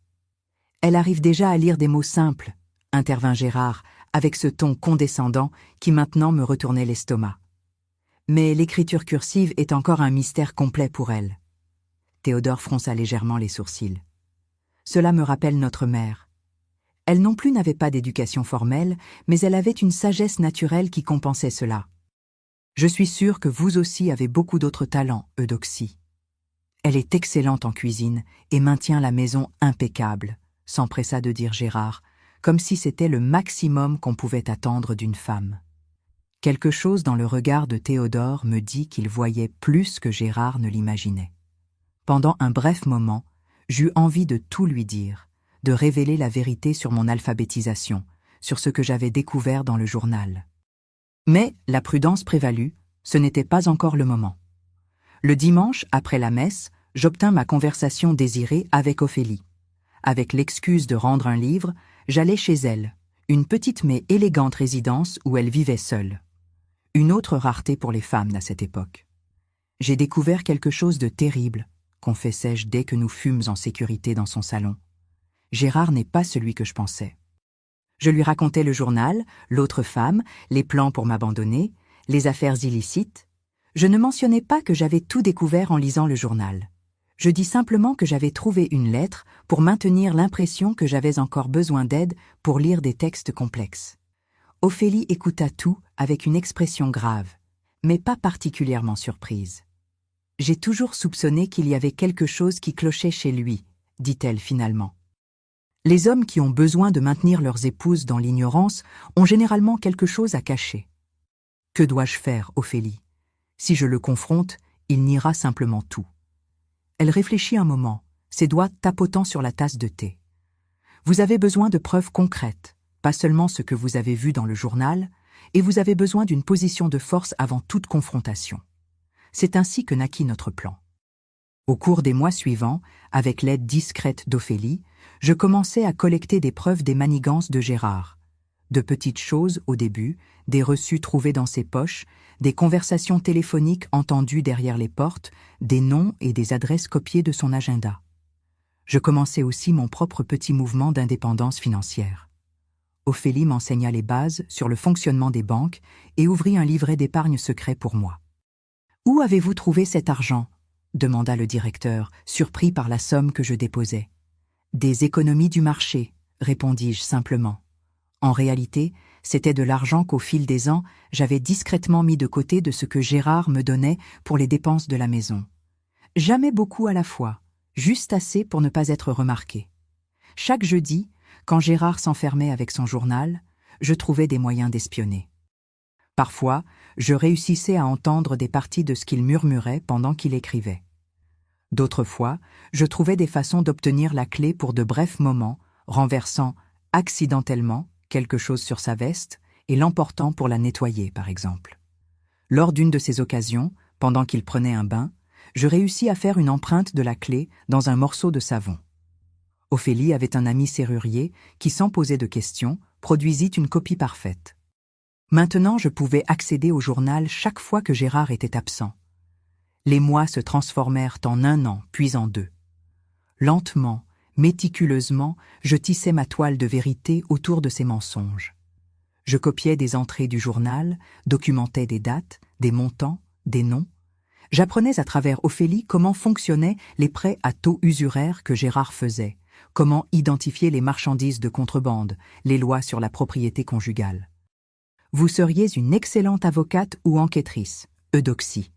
Elle arrive déjà à lire des mots simples, » intervint Gérard, avec ce ton condescendant qui maintenant me retournait l'estomac. « Mais l'écriture cursive est encore un mystère complet pour elle. » Théodore fronça légèrement les sourcils. « Cela me rappelle notre mère. Elle non plus n'avait pas d'éducation formelle, mais elle avait une sagesse naturelle qui compensait cela. Je suis sûr que vous aussi avez beaucoup d'autres talents, Eudoxie. Elle est excellente en cuisine et maintient la maison impeccable, » s'empressa de dire Gérard, comme si c'était le maximum qu'on pouvait attendre d'une femme. Quelque chose dans le regard de Théodore me dit qu'il voyait plus que Gérard ne l'imaginait. Pendant un bref moment, j'eus envie de tout lui dire, de révéler la vérité sur mon alphabétisation, sur ce que j'avais découvert dans le journal. Mais la prudence prévalut, ce n'était pas encore le moment. Le dimanche, après la messe, j'obtins ma conversation désirée avec Ophélie. Avec l'excuse de rendre un livre, j'allai chez elle, une petite mais élégante résidence où elle vivait seule. Une autre rareté pour les femmes à cette époque. « J'ai découvert quelque chose de terrible », confessai-je dès que nous fûmes en sécurité dans son salon. « Gérard n'est pas celui que je pensais. » Je lui racontai le journal, l'autre femme, les plans pour m'abandonner, les affaires illicites. Je ne mentionnais pas que j'avais tout découvert en lisant le journal. Je dis simplement que j'avais trouvé une lettre pour maintenir l'impression que j'avais encore besoin d'aide pour lire des textes complexes. Ophélie écouta tout avec une expression grave, mais pas particulièrement surprise. « J'ai toujours soupçonné qu'il y avait quelque chose qui clochait chez lui, » dit-elle finalement. Les hommes qui ont besoin de maintenir leurs épouses dans l'ignorance ont généralement quelque chose à cacher. Que dois-je faire, Ophélie? Si je le confronte, il niera simplement tout. Elle réfléchit un moment, ses doigts tapotant sur la tasse de thé. Vous avez besoin de preuves concrètes, pas seulement ce que vous avez vu dans le journal, et vous avez besoin d'une position de force avant toute confrontation. C'est ainsi que naquit notre plan. Au cours des mois suivants, avec l'aide discrète d'Ophélie, je commençais à collecter des preuves des manigances de Gérard. De petites choses au début, des reçus trouvés dans ses poches, des conversations téléphoniques entendues derrière les portes, des noms et des adresses copiées de son agenda. Je commençais aussi mon propre petit mouvement d'indépendance financière. Ophélie m'enseigna les bases sur le fonctionnement des banques et ouvrit un livret d'épargne secret pour moi. « Où avez-vous trouvé cet argent ?» demanda le directeur, surpris par la somme que je déposais. « Des économies du marché, » répondis-je simplement. En réalité, c'était de l'argent qu'au fil des ans, j'avais discrètement mis de côté de ce que Gérard me donnait pour les dépenses de la maison. Jamais beaucoup à la fois, juste assez pour ne pas être remarqué. Chaque jeudi, quand Gérard s'enfermait avec son journal, je trouvais des moyens d'espionner. Parfois, je réussissais à entendre des parties de ce qu'il murmurait pendant qu'il écrivait. D'autres fois, je trouvais des façons d'obtenir la clé pour de brefs moments, renversant accidentellement quelque chose sur sa veste et l'emportant pour la nettoyer, par exemple. Lors d'une de ces occasions, pendant qu'il prenait un bain, je réussis à faire une empreinte de la clé dans un morceau de savon. Ophélie avait un ami serrurier qui, sans poser de questions, produisit une copie parfaite. Maintenant, je pouvais accéder au journal chaque fois que Gérard était absent. Les mois se transformèrent en 1 an, puis en 2. Lentement, méticuleusement, je tissais ma toile de vérité autour de ces mensonges. Je copiais des entrées du journal, documentais des dates, des montants, des noms. J'apprenais à travers Ophélie comment fonctionnaient les prêts à taux usuraires que Gérard faisait, comment identifier les marchandises de contrebande, les lois sur la propriété conjugale. Vous seriez une excellente avocate ou enquêtrice, Eudoxie,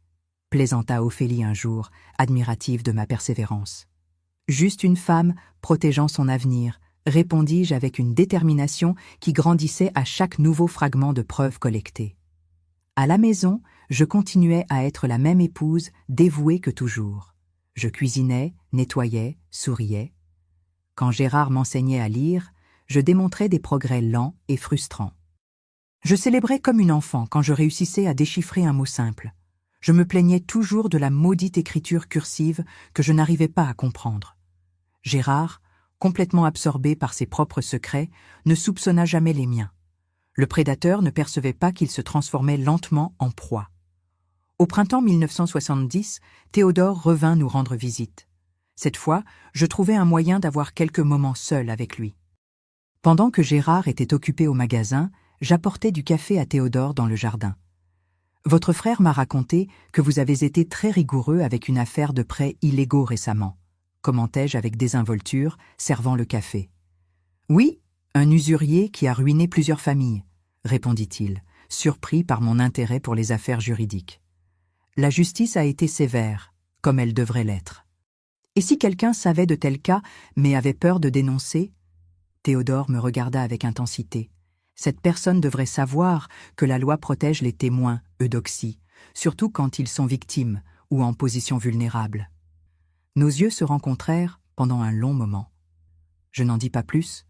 plaisanta Ophélie un jour, admirative de ma persévérance. Juste une femme protégeant son avenir, répondis-je avec une détermination qui grandissait à chaque nouveau fragment de preuves collectées. À la maison, je continuais à être la même épouse, dévouée que toujours. Je cuisinais, nettoyais, souriais. Quand Gérard m'enseignait à lire, je démontrais des progrès lents et frustrants. Je célébrais comme une enfant quand je réussissais à déchiffrer un mot simple. Je me plaignais toujours de la maudite écriture cursive que je n'arrivais pas à comprendre. Gérard, complètement absorbé par ses propres secrets, ne soupçonna jamais les miens. Le prédateur ne percevait pas qu'il se transformait lentement en proie. Au printemps 1970, Théodore revint nous rendre visite. Cette fois, je trouvai un moyen d'avoir quelques moments seuls avec lui. Pendant que Gérard était occupé au magasin, j'apportais du café à Théodore dans le jardin. « Votre frère m'a raconté que vous avez été très rigoureux avec une affaire de prêts illégaux récemment, » commentai-je avec désinvolture, servant le café. « Oui, un usurier qui a ruiné plusieurs familles, » répondit-il, surpris par mon intérêt pour les affaires juridiques. « La justice a été sévère, comme elle devrait l'être. Et si quelqu'un savait de tels cas, mais avait peur de dénoncer ?» Théodore me regarda avec intensité. « Cette personne devrait savoir que la loi protège les témoins, Eudoxie, surtout quand ils sont victimes ou en position vulnérable. » Nos yeux se rencontrèrent pendant un long moment. Je n'en dis pas plus,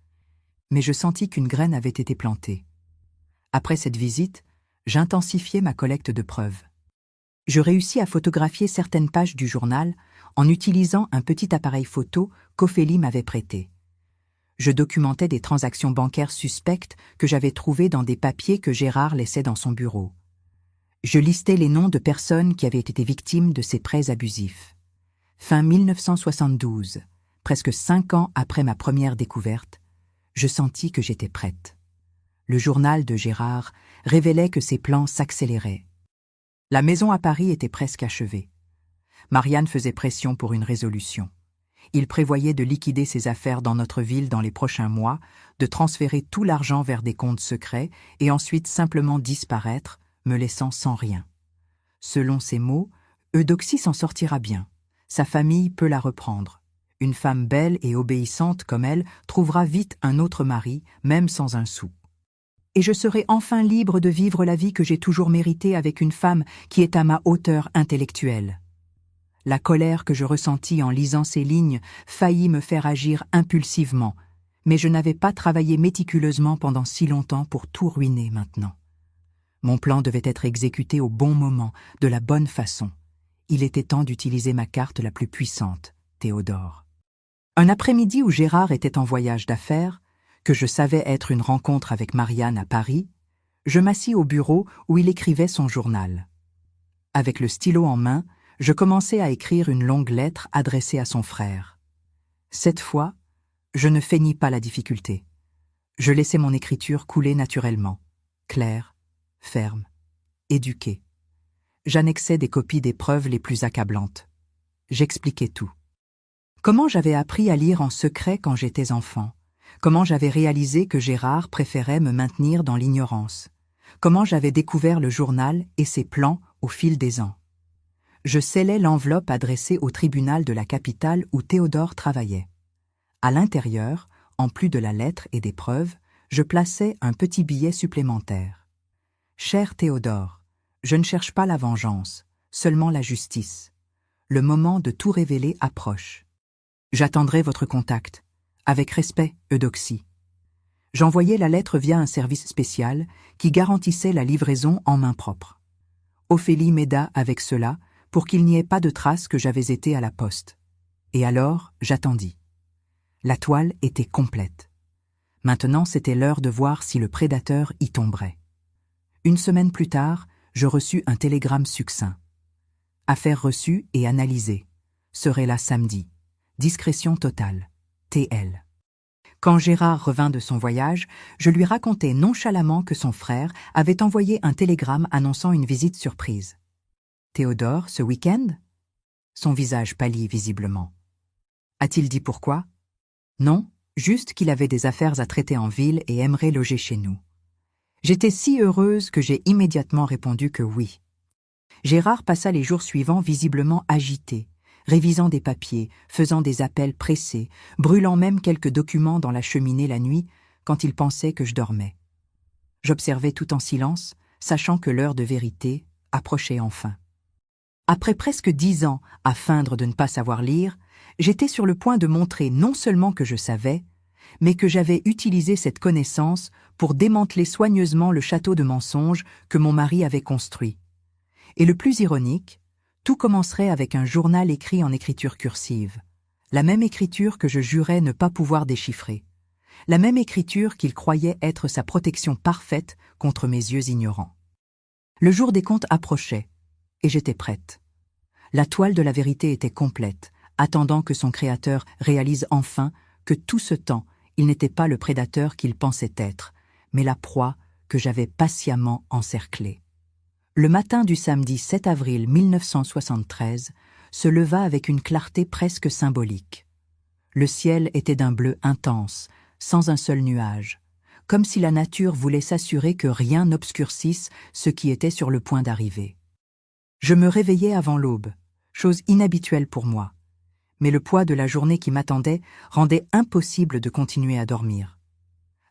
mais je sentis qu'une graine avait été plantée. Après cette visite, j'intensifiai ma collecte de preuves. Je réussis à photographier certaines pages du journal en utilisant un petit appareil photo qu'Ophélie m'avait prêté. Je documentais des transactions bancaires suspectes que j'avais trouvées dans des papiers que Gérard laissait dans son bureau. Je listais les noms de personnes qui avaient été victimes de ces prêts abusifs. Fin 1972, presque 5 ans après ma première découverte, je sentis que j'étais prête. Le journal de Gérard révélait que ses plans s'accéléraient. La maison à Paris était presque achevée. Marianne faisait pression pour une résolution. Il prévoyait de liquider ses affaires dans notre ville dans les prochains mois, de transférer tout l'argent vers des comptes secrets et ensuite simplement disparaître, me laissant sans rien. Selon ses mots, Eudoxie s'en sortira bien. Sa famille peut la reprendre. Une femme belle et obéissante comme elle trouvera vite un autre mari, même sans un sou. Et je serai enfin libre de vivre la vie que j'ai toujours méritée avec une femme qui est à ma hauteur intellectuelle. La colère que je ressentis en lisant ces lignes faillit me faire agir impulsivement, mais je n'avais pas travaillé méticuleusement pendant si longtemps pour tout ruiner maintenant. Mon plan devait être exécuté au bon moment, de la bonne façon. Il était temps d'utiliser ma carte la plus puissante, Théodore. Un après-midi où Gérard était en voyage d'affaires, que je savais être une rencontre avec Marianne à Paris, je m'assis au bureau où il écrivait son journal. Avec le stylo en main, je commençai à écrire une longue lettre adressée à son frère. Cette fois, je ne feignis pas la difficulté. Je laissai mon écriture couler naturellement, claire, ferme, éduquée. J'annexais des copies des preuves les plus accablantes. J'expliquais tout. Comment j'avais appris à lire en secret quand j'étais enfant. Comment j'avais réalisé que Gérard préférait me maintenir dans l'ignorance. Comment j'avais découvert le journal et ses plans au fil des ans. je scellai l'enveloppe adressée au tribunal de la capitale où Théodore travaillait. À l'intérieur, en plus de la lettre et des preuves, je plaçais un petit billet supplémentaire. « Cher Théodore, je ne cherche pas la vengeance, seulement la justice. Le moment de tout révéler approche. J'attendrai votre contact. Avec respect, Eudoxie. » J'envoyai la lettre via un service spécial qui garantissait la livraison en main propre. Ophélie m'aida avec cela pour qu'il n'y ait pas de trace que j'avais été à la poste. Et alors, j'attendis. La toile était complète. Maintenant, c'était l'heure de voir si le prédateur y tomberait. Une semaine plus tard, je reçus un télégramme succinct. Affaire reçue et analysée. Serait là samedi. Discrétion totale. TL. Quand Gérard revint de son voyage, je lui racontai nonchalamment que son frère avait envoyé un télégramme annonçant une visite surprise. « Théodore, ce week-end » Son visage pâlit visiblement. « A-t-il dit pourquoi ?»« Non, juste qu'il avait des affaires à traiter en ville et aimerait loger chez nous. » J'étais si heureuse que j'ai immédiatement répondu que oui. Gérard passa les jours suivants visiblement agité, révisant des papiers, faisant des appels pressés, brûlant même quelques documents dans la cheminée la nuit quand il pensait que je dormais. J'observais tout en silence, sachant que l'heure de vérité approchait enfin. Après presque 10 ans à feindre de ne pas savoir lire, j'étais sur le point de montrer non seulement que je savais, mais que j'avais utilisé cette connaissance pour démanteler soigneusement le château de mensonges que mon mari avait construit. Et le plus ironique, tout commencerait avec un journal écrit en écriture cursive, la même écriture que je jurais ne pas pouvoir déchiffrer, la même écriture qu'il croyait être sa protection parfaite contre mes yeux ignorants. Le jour des comptes approchait, et j'étais prête. La toile de la vérité était complète, attendant que son créateur réalise enfin que tout ce temps, il n'était pas le prédateur qu'il pensait être, mais la proie que j'avais patiemment encerclée. Le matin du samedi 7 avril 1973 se leva avec une clarté presque symbolique. Le ciel était d'un bleu intense, sans un seul nuage, comme si la nature voulait s'assurer que rien n'obscurcisse ce qui était sur le point d'arriver. Je me réveillai avant l'aube, chose inhabituelle pour moi, mais le poids de la journée qui m'attendait rendait impossible de continuer à dormir.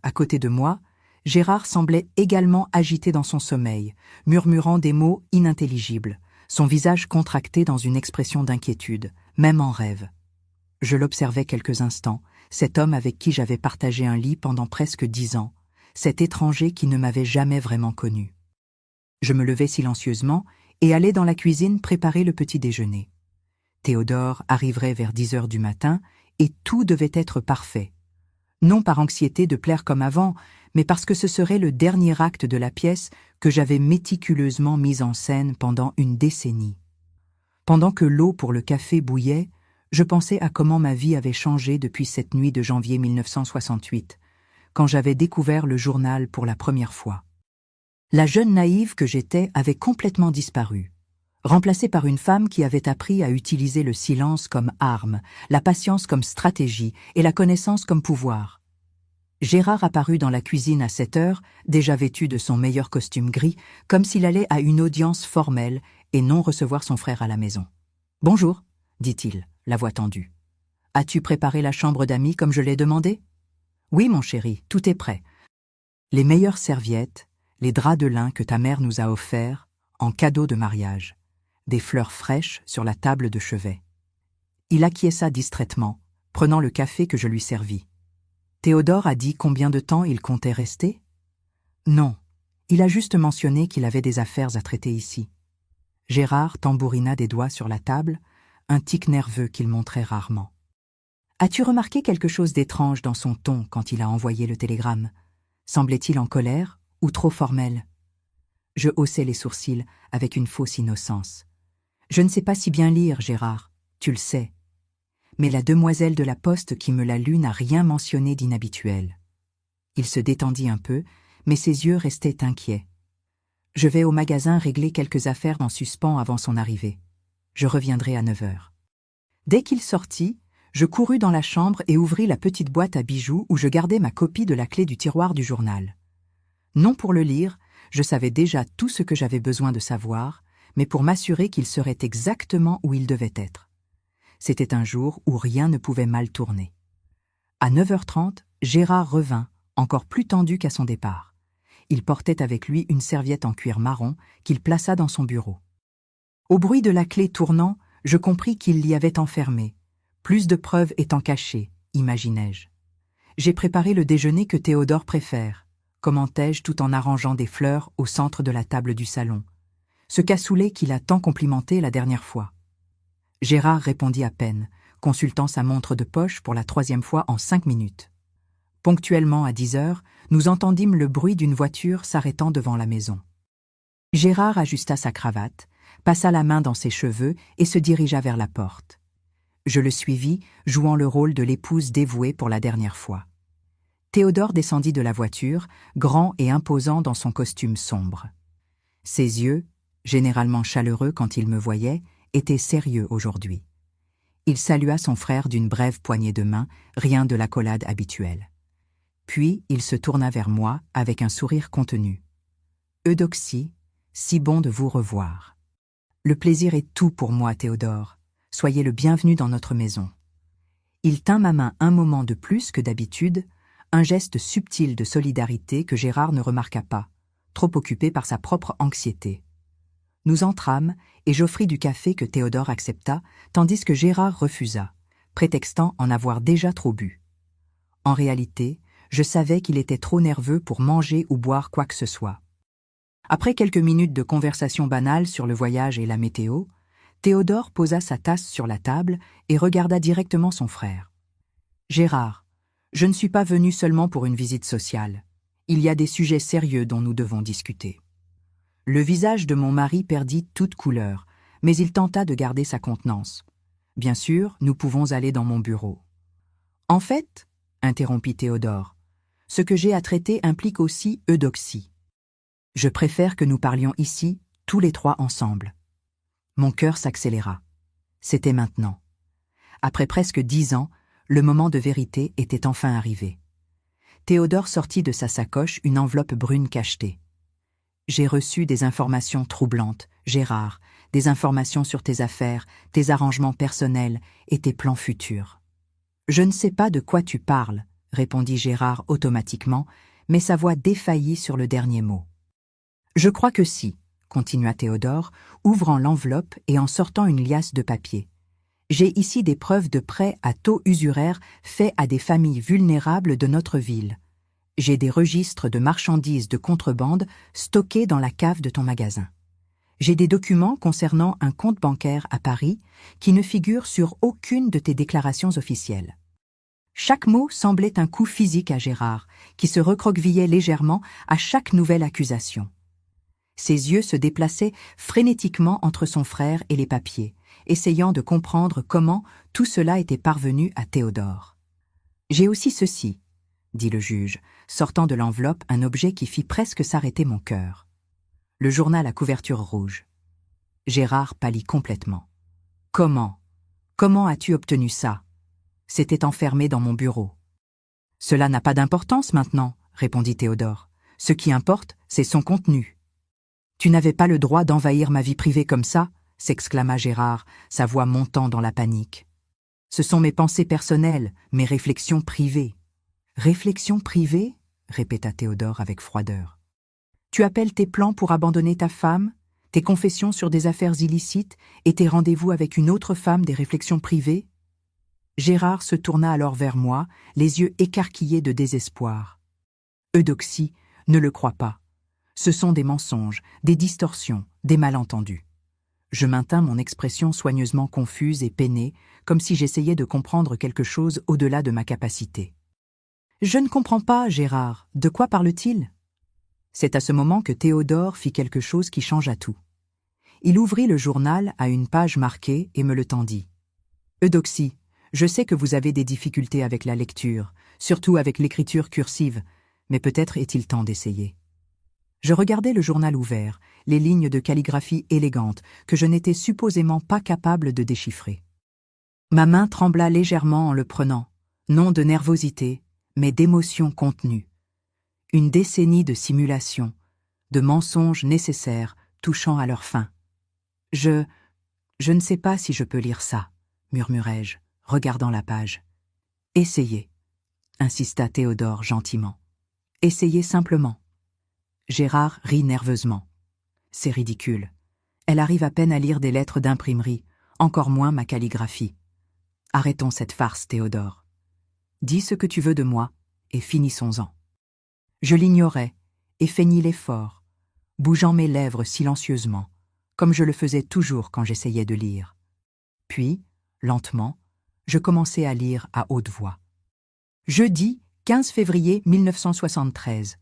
À côté de moi, Gérard semblait également agité dans son sommeil, murmurant des mots inintelligibles, son visage contracté dans une expression d'inquiétude, même en rêve. Je l'observais quelques instants, cet homme avec qui j'avais partagé un lit pendant presque 10 ans, cet étranger qui ne m'avait jamais vraiment connu. Je me levai silencieusement et allai dans la cuisine préparer le petit déjeuner. Théodore arriverait vers 10 heures du matin et tout devait être parfait. Non par anxiété de plaire comme avant, mais parce que ce serait le dernier acte de la pièce que j'avais méticuleusement mise en scène pendant une décennie. Pendant que l'eau pour le café bouillait, je pensais à comment ma vie avait changé depuis cette nuit de janvier 1968, quand j'avais découvert le journal pour la première fois. La jeune naïve que j'étais avait complètement disparu, remplacée par une femme qui avait appris à utiliser le silence comme arme, la patience comme stratégie et la connaissance comme pouvoir. Gérard apparut dans la cuisine à 7 heures, déjà vêtu de son meilleur costume gris, comme s'il allait à une audience formelle et non recevoir son frère à la maison. « Bonjour », dit-il, la voix tendue. « As-tu préparé la chambre d'amis comme je l'ai demandé ?»« Oui, mon chéri, tout est prêt. Les meilleures serviettes, les draps de lin que ta mère nous a offerts en cadeau de mariage, des fleurs fraîches sur la table de chevet. » Il acquiesça distraitement, prenant le café que je lui servis. Théodore a dit combien de temps il comptait rester ? Non, il a juste mentionné qu'il avait des affaires à traiter ici. Gérard tambourina des doigts sur la table, un tic nerveux qu'il montrait rarement. As-tu remarqué quelque chose d'étrange dans son ton quand il a envoyé le télégramme ? Semblait-il en colère ou trop formel ? Je haussai les sourcils avec une fausse innocence. Je ne sais pas si bien lire, Gérard, tu le sais. Mais la demoiselle de la poste qui me l'a lu n'a rien mentionné d'inhabituel. Il se détendit un peu, mais ses yeux restaient inquiets. Je vais au magasin régler quelques affaires en suspens avant son arrivée. Je reviendrai à 9 heures. Dès qu'il sortit, je courus dans la chambre et ouvris la petite boîte à bijoux où je gardais ma copie de la clé du tiroir du journal. Non pour le lire, je savais déjà tout ce que j'avais besoin de savoir, mais pour m'assurer qu'il serait exactement où il devait être. C'était un jour où rien ne pouvait mal tourner. À 9h30, Gérard revint, encore plus tendu qu'à son départ. Il portait avec lui une serviette en cuir marron qu'il plaça dans son bureau. Au bruit de la clé tournant, je compris qu'il l'y avait enfermée, plus de preuves étant cachées, imaginai-je. J'ai préparé le déjeuner que Théodore préfère, commentai-je tout en arrangeant des fleurs au centre de la table du salon. Ce cassoulet qu'il a tant complimenté la dernière fois. Gérard répondit à peine, consultant sa montre de poche pour la 3e fois en 5 minutes. Ponctuellement à 10h, nous entendîmes le bruit d'une voiture s'arrêtant devant la maison. Gérard ajusta sa cravate, passa la main dans ses cheveux et se dirigea vers la porte. Je le suivis, jouant le rôle de l'épouse dévouée pour la dernière fois. Théodore descendit de la voiture, grand et imposant dans son costume sombre. Ses yeux, généralement chaleureux quand il me voyait, étaient sérieux aujourd'hui. Il salua son frère d'une brève poignée de main, rien de l'accolade habituelle. Puis il se tourna vers moi avec un sourire contenu. « Eudoxie, si bon de vous revoir. Le plaisir est tout pour moi, Théodore. Soyez le bienvenu dans notre maison. » Il tint ma main un moment de plus que d'habitude, un geste subtil de solidarité que Gérard ne remarqua pas, trop occupé par sa propre anxiété. Nous entrâmes et j'offris du café que Théodore accepta, tandis que Gérard refusa, prétextant en avoir déjà trop bu. En réalité, je savais qu'il était trop nerveux pour manger ou boire quoi que ce soit. Après quelques minutes de conversation banale sur le voyage et la météo, Théodore posa sa tasse sur la table et regarda directement son frère. « Gérard, je ne suis pas venu seulement pour une visite sociale. Il y a des sujets sérieux dont nous devons discuter. » Le visage de mon mari perdit toute couleur, mais il tenta de garder sa contenance. « Bien sûr, nous pouvons aller dans mon bureau. »« En fait, » interrompit Théodore, « ce que j'ai à traiter implique aussi Eudoxie. Je préfère que nous parlions ici, tous les trois ensemble. » Mon cœur s'accéléra. C'était maintenant. Après presque 10 ans, le moment de vérité était enfin arrivé. Théodore sortit de sa sacoche une enveloppe brune cachetée. « J'ai reçu des informations troublantes, Gérard, des informations sur tes affaires, tes arrangements personnels et tes plans futurs. »« Je ne sais pas de quoi tu parles, » répondit Gérard automatiquement, mais sa voix défaillit sur le dernier mot. « Je crois que si, » continua Théodore, ouvrant l'enveloppe et en sortant une liasse de papier. « J'ai ici des preuves de prêts à taux usuraires faits à des familles vulnérables de notre ville. J'ai des registres de marchandises de contrebande stockés dans la cave de ton magasin. J'ai des documents concernant un compte bancaire à Paris qui ne figurent sur aucune de tes déclarations officielles. » Chaque mot semblait un coup physique à Gérard, qui se recroquevillait légèrement à chaque nouvelle accusation. Ses yeux se déplaçaient frénétiquement entre son frère et les papiers, essayant de comprendre comment tout cela était parvenu à Théodore. « J'ai aussi ceci, » dit le juge, sortant de l'enveloppe un objet qui fit presque s'arrêter mon cœur. Le journal à couverture rouge. Gérard pâlit complètement. « Comment ? Comment as-tu obtenu ça ? C'était enfermé dans mon bureau. »« Cela n'a pas d'importance maintenant, » répondit Théodore. « Ce qui importe, c'est son contenu. »« Tu n'avais pas le droit d'envahir ma vie privée comme ça » s'exclama Gérard, sa voix montant dans la panique. « Ce sont mes pensées personnelles, mes réflexions privées. »« Réflexions privées » répéta Théodore avec froideur. « Tu appelles tes plans pour abandonner ta femme, tes confessions sur des affaires illicites et tes rendez-vous avec une autre femme des réflexions privées ?» Gérard se tourna alors vers moi, les yeux écarquillés de désespoir. « Eudoxie, ne le crois pas. Ce sont des mensonges, des distorsions, des malentendus. » Je maintins mon expression soigneusement confuse et peinée, comme si j'essayais de comprendre quelque chose au-delà de ma capacité. « Je ne comprends pas, Gérard. De quoi parle-t-il » C'est à ce moment que Théodore fit quelque chose qui changea tout. Il ouvrit le journal à une page marquée et me le tendit. « Eudoxie, je sais que vous avez des difficultés avec la lecture, surtout avec l'écriture cursive, mais peut-être est-il temps d'essayer. » Je regardais le journal ouvert, les lignes de calligraphie élégante que je n'étais supposément pas capable de déchiffrer. Ma main trembla légèrement en le prenant, non de nervosité, mais d'émotion contenue. Une décennie de simulation, de mensonges nécessaires touchant à leur fin. Je ne sais pas si je peux lire ça, murmurai-je, regardant la page. Essayez, insista Théodore gentiment. Essayez simplement. Gérard rit nerveusement. C'est ridicule. Elle arrive à peine à lire des lettres d'imprimerie, encore moins ma calligraphie. Arrêtons cette farce, Théodore. Dis ce que tu veux de moi, et finissons-en. Je l'ignorais, et feignis l'effort, bougeant mes lèvres silencieusement, comme je le faisais toujours quand j'essayais de lire. Puis, lentement, je commençai à lire à haute voix. Jeudi 15 février 1973.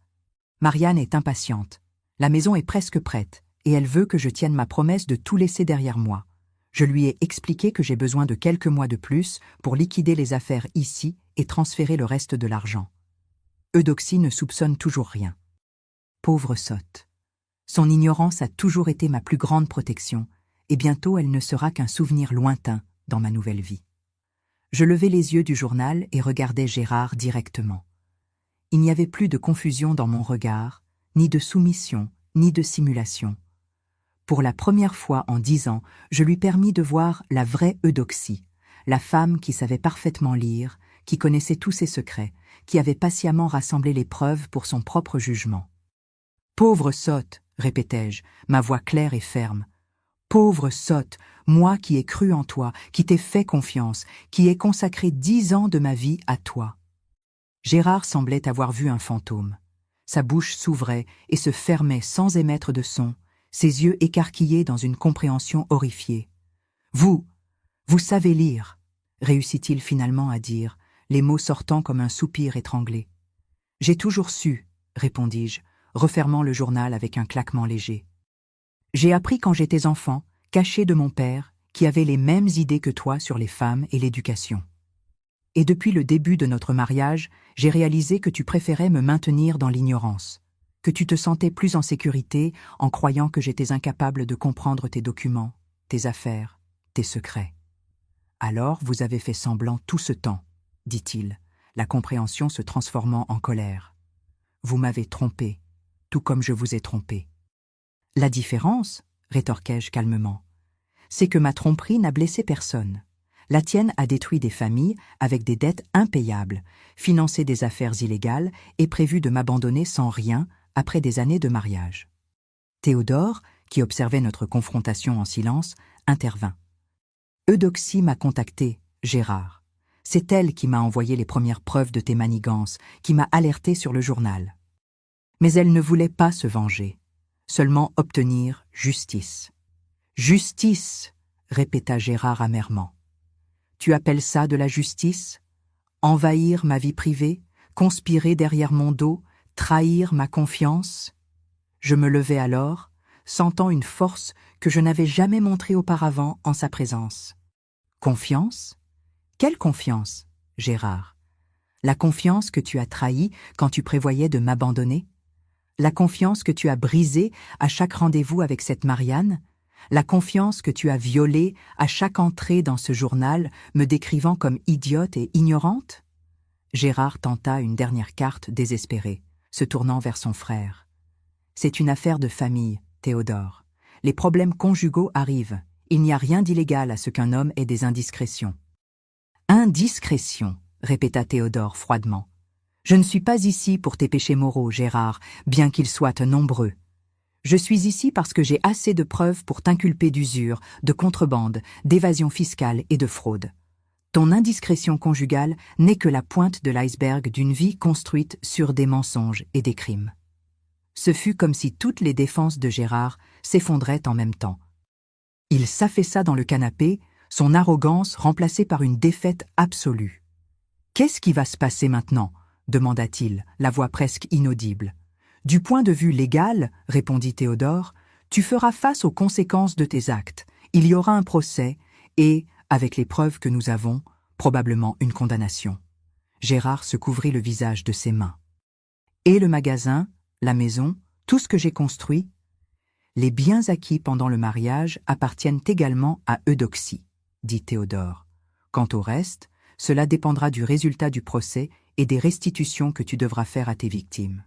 Marianne est impatiente. La maison est presque prête, et elle veut que je tienne ma promesse de tout laisser derrière moi. Je lui ai expliqué que j'ai besoin de quelques mois de plus pour liquider les affaires ici et transférer le reste de l'argent. Eudoxie ne soupçonne toujours rien. Pauvre sotte. Son ignorance a toujours été ma plus grande protection, et bientôt elle ne sera qu'un souvenir lointain dans ma nouvelle vie. Je levai les yeux du journal et regardai Gérard directement. Il n'y avait plus de confusion dans mon regard, ni de soumission, ni de simulation. Pour la première fois en 10 ans, je lui permis de voir la vraie Eudoxie, la femme qui savait parfaitement lire, qui connaissait tous ses secrets, qui avait patiemment rassemblé les preuves pour son propre jugement. « Pauvre sotte !» répétai-je, ma voix claire et ferme. « Pauvre sotte, moi qui ai cru en toi, qui t'ai fait confiance, qui ai consacré 10 ans de ma vie à toi. » Gérard semblait avoir vu un fantôme. Sa bouche s'ouvrait et se fermait sans émettre de son, ses yeux écarquillés dans une compréhension horrifiée. « Vous savez lire !» réussit-il finalement à dire, les mots sortant comme un soupir étranglé. « J'ai toujours su !» répondis-je, refermant le journal avec un claquement léger. « J'ai appris quand j'étais enfant, caché de mon père, qui avait les mêmes idées que toi sur les femmes et l'éducation. Et depuis le début de notre mariage, j'ai réalisé que tu préférais me maintenir dans l'ignorance, que tu te sentais plus en sécurité en croyant que j'étais incapable de comprendre tes documents, tes affaires, tes secrets. Alors vous avez fait semblant tout ce temps, dit-il, la compréhension se transformant en colère. Vous m'avez trompé, tout comme je vous ai trompé. La différence, rétorquai-je calmement, c'est que ma tromperie n'a blessé personne. La tienne a détruit des familles avec des dettes impayables, financé des affaires illégales et prévu de m'abandonner sans rien après des années de mariage. Théodore, qui observait notre confrontation en silence, intervint. Eudoxie m'a contacté, Gérard. C'est elle qui m'a envoyé les premières preuves de tes manigances, qui m'a alerté sur le journal. Mais elle ne voulait pas se venger, seulement obtenir justice. Justice, répéta Gérard amèrement. Tu appelles ça de la justice? Envahir ma vie privée, conspirer derrière mon dos, trahir ma confiance? Je me levai alors, sentant une force que je n'avais jamais montrée auparavant en sa présence. Confiance? Quelle confiance, Gérard? La confiance que tu as trahie quand tu prévoyais de m'abandonner? La confiance que tu as brisée à chaque rendez-vous avec cette Marianne? La confiance que tu as violée à chaque entrée dans ce journal, me décrivant comme idiote et ignorante? Gérard tenta une dernière carte désespérée, se tournant vers son frère. C'est une affaire de famille, Théodore. Les problèmes conjugaux arrivent. Il n'y a rien d'illégal à ce qu'un homme ait des indiscrétions. Indiscrétion, répéta Théodore froidement. Je ne suis pas ici pour tes péchés moraux, Gérard, bien qu'ils soient nombreux. Je suis ici parce que j'ai assez de preuves pour t'inculper d'usure, de contrebande, d'évasion fiscale et de fraude. Ton indiscrétion conjugale n'est que la pointe de l'iceberg d'une vie construite sur des mensonges et des crimes. Ce fut comme si toutes les défenses de Gérard s'effondraient en même temps. Il s'affaissa dans le canapé, son arrogance remplacée par une défaite absolue. « Qu'est-ce qui va se passer maintenant ?» demanda-t-il, la voix presque inaudible. « Du point de vue légal, répondit Théodore, tu feras face aux conséquences de tes actes. Il y aura un procès et, avec les preuves que nous avons, probablement une condamnation. » Gérard se couvrit le visage de ses mains. « Et le magasin, la maison, tout ce que j'ai construit? Les biens acquis pendant le mariage appartiennent également à Eudoxie, dit Théodore. Quant au reste, cela dépendra du résultat du procès et des restitutions que tu devras faire à tes victimes. »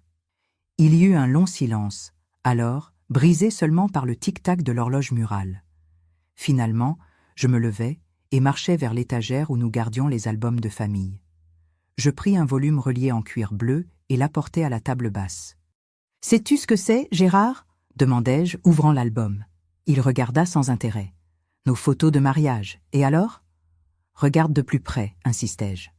Il y eut un long silence, alors, brisé seulement par le tic-tac de l'horloge murale. Finalement, je me levai et marchai vers l'étagère où nous gardions les albums de famille. Je pris un volume relié en cuir bleu et l'apportai à la table basse. « Sais-tu ce que c'est, Gérard » demandai-je, ouvrant l'album. Il regarda sans intérêt. « Nos photos de mariage, et alors ?»« Regarde de plus près, insistai-je. »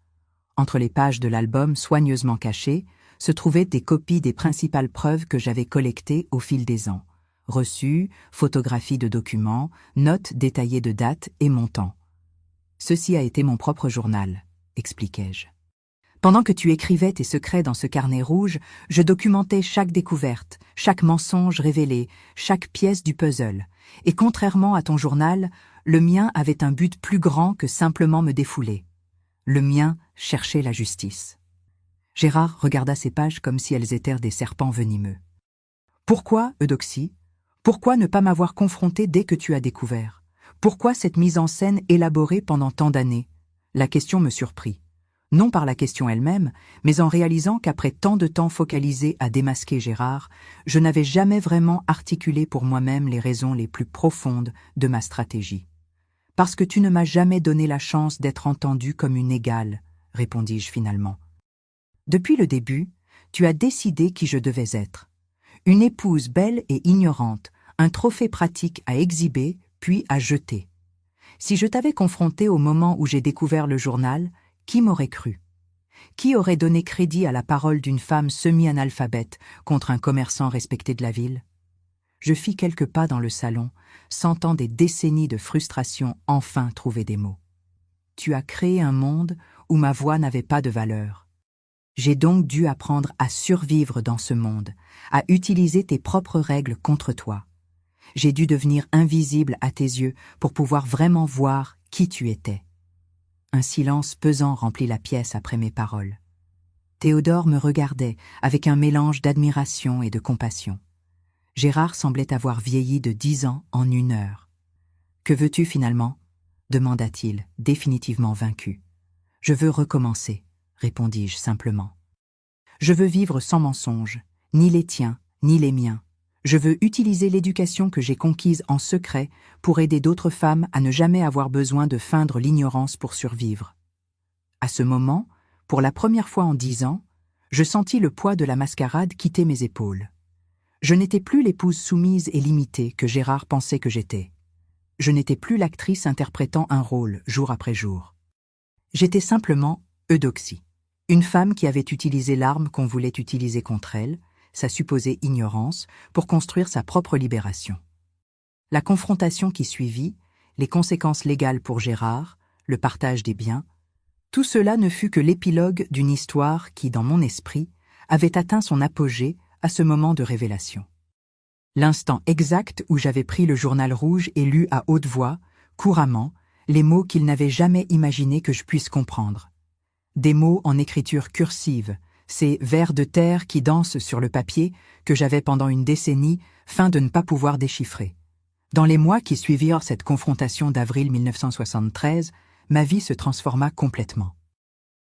Entre les pages de l'album soigneusement cachées, se trouvaient des copies des principales preuves que j'avais collectées au fil des ans. Reçus, photographies de documents, notes détaillées de dates et montants. « Ceci a été mon propre journal, » expliquai-je. Pendant que tu écrivais tes secrets dans ce carnet rouge, je documentais chaque découverte, chaque mensonge révélé, chaque pièce du puzzle. Et contrairement à ton journal, le mien avait un but plus grand que simplement me défouler. Le mien cherchait la justice. Gérard regarda ces pages comme si elles étaient des serpents venimeux. « Pourquoi, Eudoxie ? Pourquoi ne pas m'avoir confronté dès que tu as découvert ? Pourquoi cette mise en scène élaborée pendant tant d'années ?» La question me surprit. Non par la question elle-même, mais en réalisant qu'après tant de temps focalisé à démasquer Gérard, je n'avais jamais vraiment articulé pour moi-même les raisons les plus profondes de ma stratégie. « Parce que tu ne m'as jamais donné la chance d'être entendue comme une égale, » répondis-je finalement. « Depuis le début, tu as décidé qui je devais être. Une épouse belle et ignorante, un trophée pratique à exhiber puis à jeter. Si je t'avais confronté au moment où j'ai découvert le journal, qui m'aurait cru? Qui aurait donné crédit à la parole d'une femme semi-analphabète contre un commerçant respecté de la ville? Je fis quelques pas dans le salon, sentant des décennies de frustration enfin trouver des mots. Tu as créé un monde où ma voix n'avait pas de valeur. J'ai donc dû apprendre à survivre dans ce monde, à utiliser tes propres règles contre toi. J'ai dû devenir invisible à tes yeux pour pouvoir vraiment voir qui tu étais. » Un silence pesant remplit la pièce après mes paroles. Théodore me regardait avec un mélange d'admiration et de compassion. Gérard semblait avoir vieilli de 10 ans en 1 heure. « Que veux-tu finalement » demanda-t-il, définitivement vaincu. « Je veux recommencer, » répondis-je simplement. « Je veux vivre sans mensonge, ni les tiens, ni les miens. Je veux utiliser l'éducation que j'ai conquise en secret pour aider d'autres femmes à ne jamais avoir besoin de feindre l'ignorance pour survivre. » À ce moment, pour la première fois en 10 ans, je sentis le poids de la mascarade quitter mes épaules. Je n'étais plus l'épouse soumise et limitée que Gérard pensait que j'étais. Je n'étais plus l'actrice interprétant un rôle jour après jour. J'étais simplement Eudoxie, une femme qui avait utilisé l'arme qu'on voulait utiliser contre elle, sa supposée ignorance, pour construire sa propre libération. La confrontation qui suivit, les conséquences légales pour Gérard, le partage des biens, tout cela ne fut que l'épilogue d'une histoire qui, dans mon esprit, avait atteint son apogée à ce moment de révélation. L'instant exact où j'avais pris le journal rouge et lu à haute voix, couramment, les mots qu'il n'avait jamais imaginé que je puisse comprendre. Des mots en écriture cursive, ces vers de terre qui dansent sur le papier que j'avais pendant une décennie feint de ne pas pouvoir déchiffrer. Dans les mois qui suivirent cette confrontation d'avril 1973, ma vie se transforma complètement.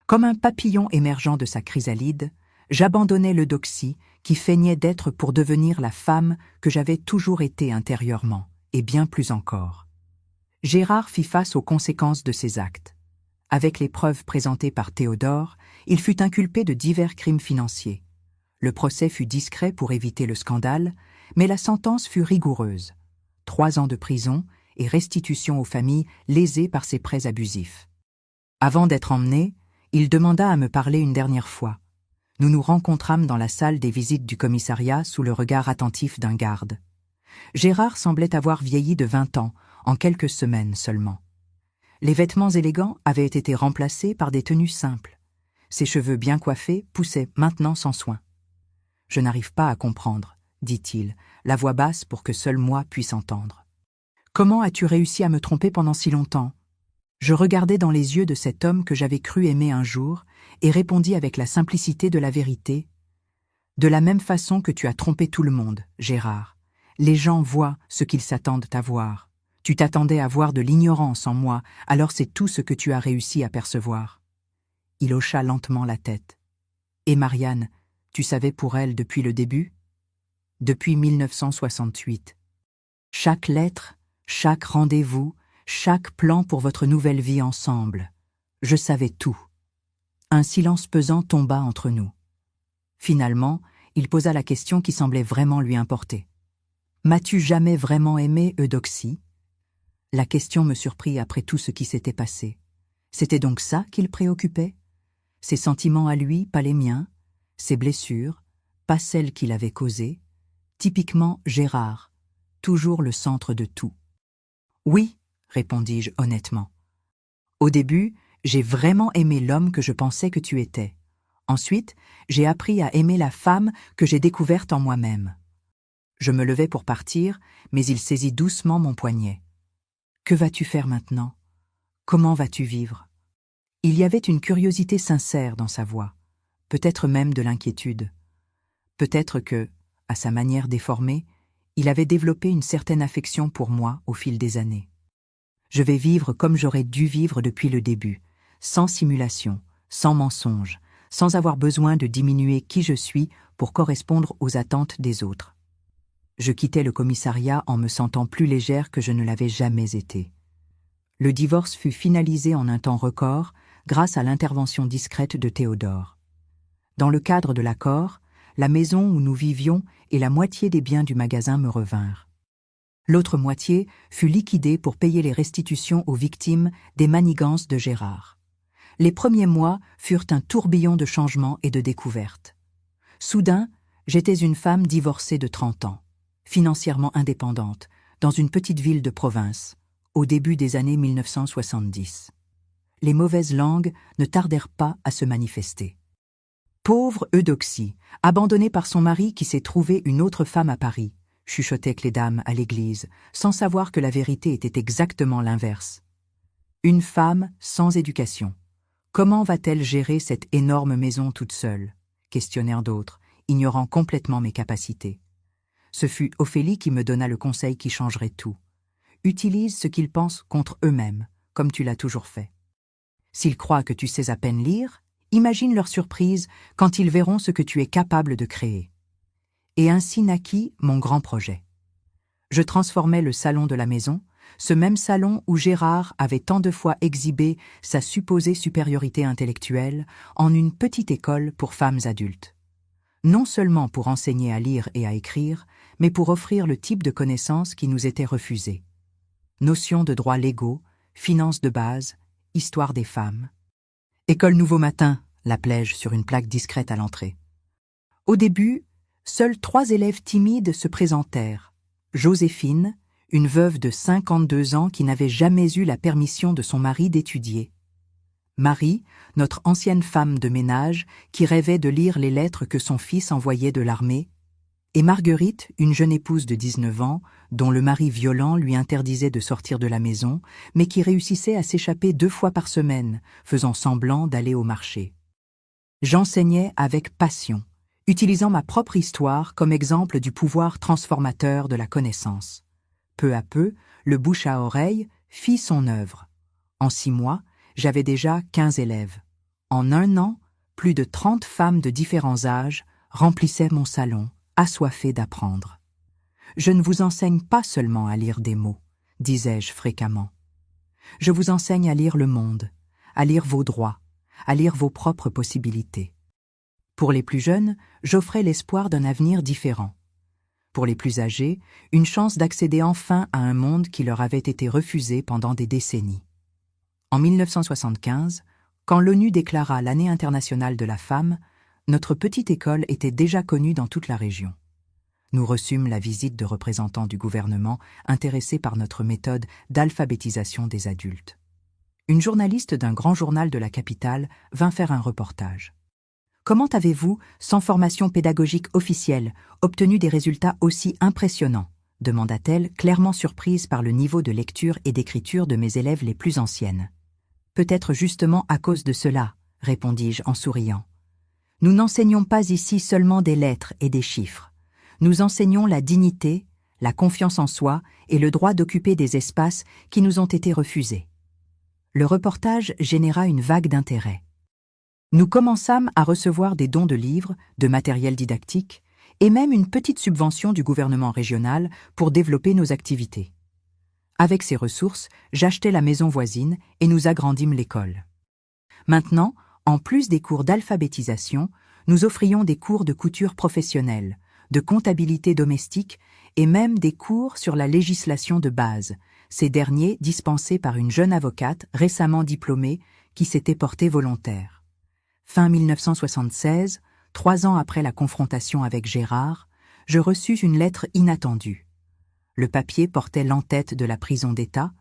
Comme un papillon émergeant de sa chrysalide, j'abandonnai l'Eudoxie qui feignait d'être pour devenir la femme que j'avais toujours été intérieurement, et bien plus encore. Gérard fit face aux conséquences de ses actes. Avec les preuves présentées par Théodore, il fut inculpé de divers crimes financiers. Le procès fut discret pour éviter le scandale, mais la sentence fut rigoureuse. 3 ans de prison et restitution aux familles lésées par ses prêts abusifs. Avant d'être emmené, il demanda à me parler une dernière fois. Nous nous rencontrâmes dans la salle des visites du commissariat sous le regard attentif d'un garde. Gérard semblait avoir vieilli de 20 ans, en quelques semaines seulement. Les vêtements élégants avaient été remplacés par des tenues simples. Ses cheveux bien coiffés poussaient maintenant sans soin. « Je n'arrive pas à comprendre, » dit-il, la voix basse pour que seul moi puisse entendre. « Comment as-tu réussi à me tromper pendant si longtemps ?» Je regardai dans les yeux de cet homme que j'avais cru aimer un jour et répondis avec la simplicité de la vérité. « De la même façon que tu as trompé tout le monde, Gérard. Les gens voient ce qu'ils s'attendent à voir. Tu t'attendais à voir de l'ignorance en moi, alors c'est tout ce que tu as réussi à percevoir. » Il hocha lentement la tête. « Et Marianne, tu savais pour elle depuis le début ?» « Depuis 1968. Chaque lettre, chaque rendez-vous, chaque plan pour votre nouvelle vie ensemble. Je savais tout. Un silence pesant tomba entre nous. Finalement, il posa la question qui semblait vraiment lui importer. « M'as-tu jamais vraiment aimé, Eudoxie ?» La question me surprit après tout ce qui s'était passé. C'était donc ça qui le préoccupait? Ses sentiments à lui, pas les miens, ses blessures, pas celles qu'il avait causées, typiquement Gérard, toujours le centre de tout. « Oui, répondis-je honnêtement. Au début, j'ai vraiment aimé l'homme que je pensais que tu étais. Ensuite, j'ai appris à aimer la femme que j'ai découverte en moi-même. » Je me levai pour partir, mais il saisit doucement mon poignet. « Que vas-tu faire maintenant? Comment vas-tu vivre ?» Il y avait une curiosité sincère dans sa voix, peut-être même de l'inquiétude. Peut-être que, à sa manière déformée, il avait développé une certaine affection pour moi au fil des années. Je vais vivre comme j'aurais dû vivre depuis le début, sans simulation, sans mensonge, sans avoir besoin de diminuer qui je suis pour correspondre aux attentes des autres. Je quittais le commissariat en me sentant plus légère que je ne l'avais jamais été. Le divorce fut finalisé en un temps record grâce à l'intervention discrète de Théodore. Dans le cadre de l'accord, la maison où nous vivions et la moitié des biens du magasin me revinrent. L'autre moitié fut liquidée pour payer les restitutions aux victimes des manigances de Gérard. Les premiers mois furent un tourbillon de changements et de découvertes. Soudain, j'étais une femme divorcée de 30 ans, financièrement indépendante, dans une petite ville de province, au début des années 1970. Les mauvaises langues ne tardèrent pas à se manifester. Pauvre Eudoxie, abandonnée par son mari qui s'est trouvé une autre femme à Paris, chuchotaient les dames à l'église, sans savoir que la vérité était exactement l'inverse. Une femme sans éducation. Comment va-t-elle gérer cette énorme maison toute seule? Questionnèrent d'autres, ignorant complètement mes capacités. Ce fut Ophélie qui me donna le conseil qui changerait tout. Utilise ce qu'ils pensent contre eux-mêmes, comme tu l'as toujours fait. S'ils croient que tu sais à peine lire, imagine leur surprise quand ils verront ce que tu es capable de créer. Et ainsi naquit mon grand projet. Je transformais le salon de la maison, ce même salon où Gérard avait tant de fois exhibé sa supposée supériorité intellectuelle, en une petite école pour femmes adultes. Non seulement pour enseigner à lire et à écrire, mais pour offrir le type de connaissances qui nous était refusé. Notions de droits légaux, finances de base, histoire des femmes. École Nouveau Matin, l'appelai-je sur une plaque discrète à l'entrée. Au début, seuls 3 élèves timides se présentèrent. Joséphine, une veuve de 52 ans qui n'avait jamais eu la permission de son mari d'étudier. Marie, notre ancienne femme de ménage, qui rêvait de lire les lettres que son fils envoyait de l'armée, et Marguerite, une jeune épouse de 19 ans, dont le mari violent lui interdisait de sortir de la maison, mais qui réussissait à s'échapper 2 fois par semaine, faisant semblant d'aller au marché. J'enseignais avec passion, utilisant ma propre histoire comme exemple du pouvoir transformateur de la connaissance. Peu à peu, le bouche à oreille fit son œuvre. En 6 mois, j'avais déjà 15 élèves. En 1 an, plus de 30 femmes de différents âges remplissaient mon salon, assoiffées d'apprendre. Je ne vous enseigne pas seulement à lire des mots, disais-je fréquemment. Je vous enseigne à lire le monde, à lire vos droits, à lire vos propres possibilités. Pour les plus jeunes, j'offrais l'espoir d'un avenir différent. Pour les plus âgés, une chance d'accéder enfin à un monde qui leur avait été refusé pendant des décennies. En 1975, quand l'ONU déclara l'Année internationale de la femme, notre petite école était déjà connue dans toute la région. Nous reçûmes la visite de représentants du gouvernement intéressés par notre méthode d'alphabétisation des adultes. Une journaliste d'un grand journal de la capitale vint faire un reportage. « Comment avez-vous, sans formation pédagogique officielle, obtenu des résultats aussi impressionnants ?» demanda-t-elle, clairement surprise par le niveau de lecture et d'écriture de mes élèves les plus anciennes. « Peut-être justement à cause de cela, répondis-je en souriant. Nous n'enseignons pas ici seulement des lettres et des chiffres. Nous enseignons la dignité, la confiance en soi et le droit d'occuper des espaces qui nous ont été refusés. » Le reportage généra une vague d'intérêt. Nous commençâmes à recevoir des dons de livres, de matériel didactique et même une petite subvention du gouvernement régional pour développer nos activités. Avec ces ressources, j'achetai la maison voisine et nous agrandîmes l'école. Maintenant, en plus des cours d'alphabétisation, nous offrions des cours de couture professionnelle, de comptabilité domestique et même des cours sur la législation de base, ces derniers dispensés par une jeune avocate récemment diplômée qui s'était portée volontaire. Fin 1976, 3 ans après la confrontation avec Gérard, je reçus une lettre inattendue. Le papier portait l'entête de la prison d'État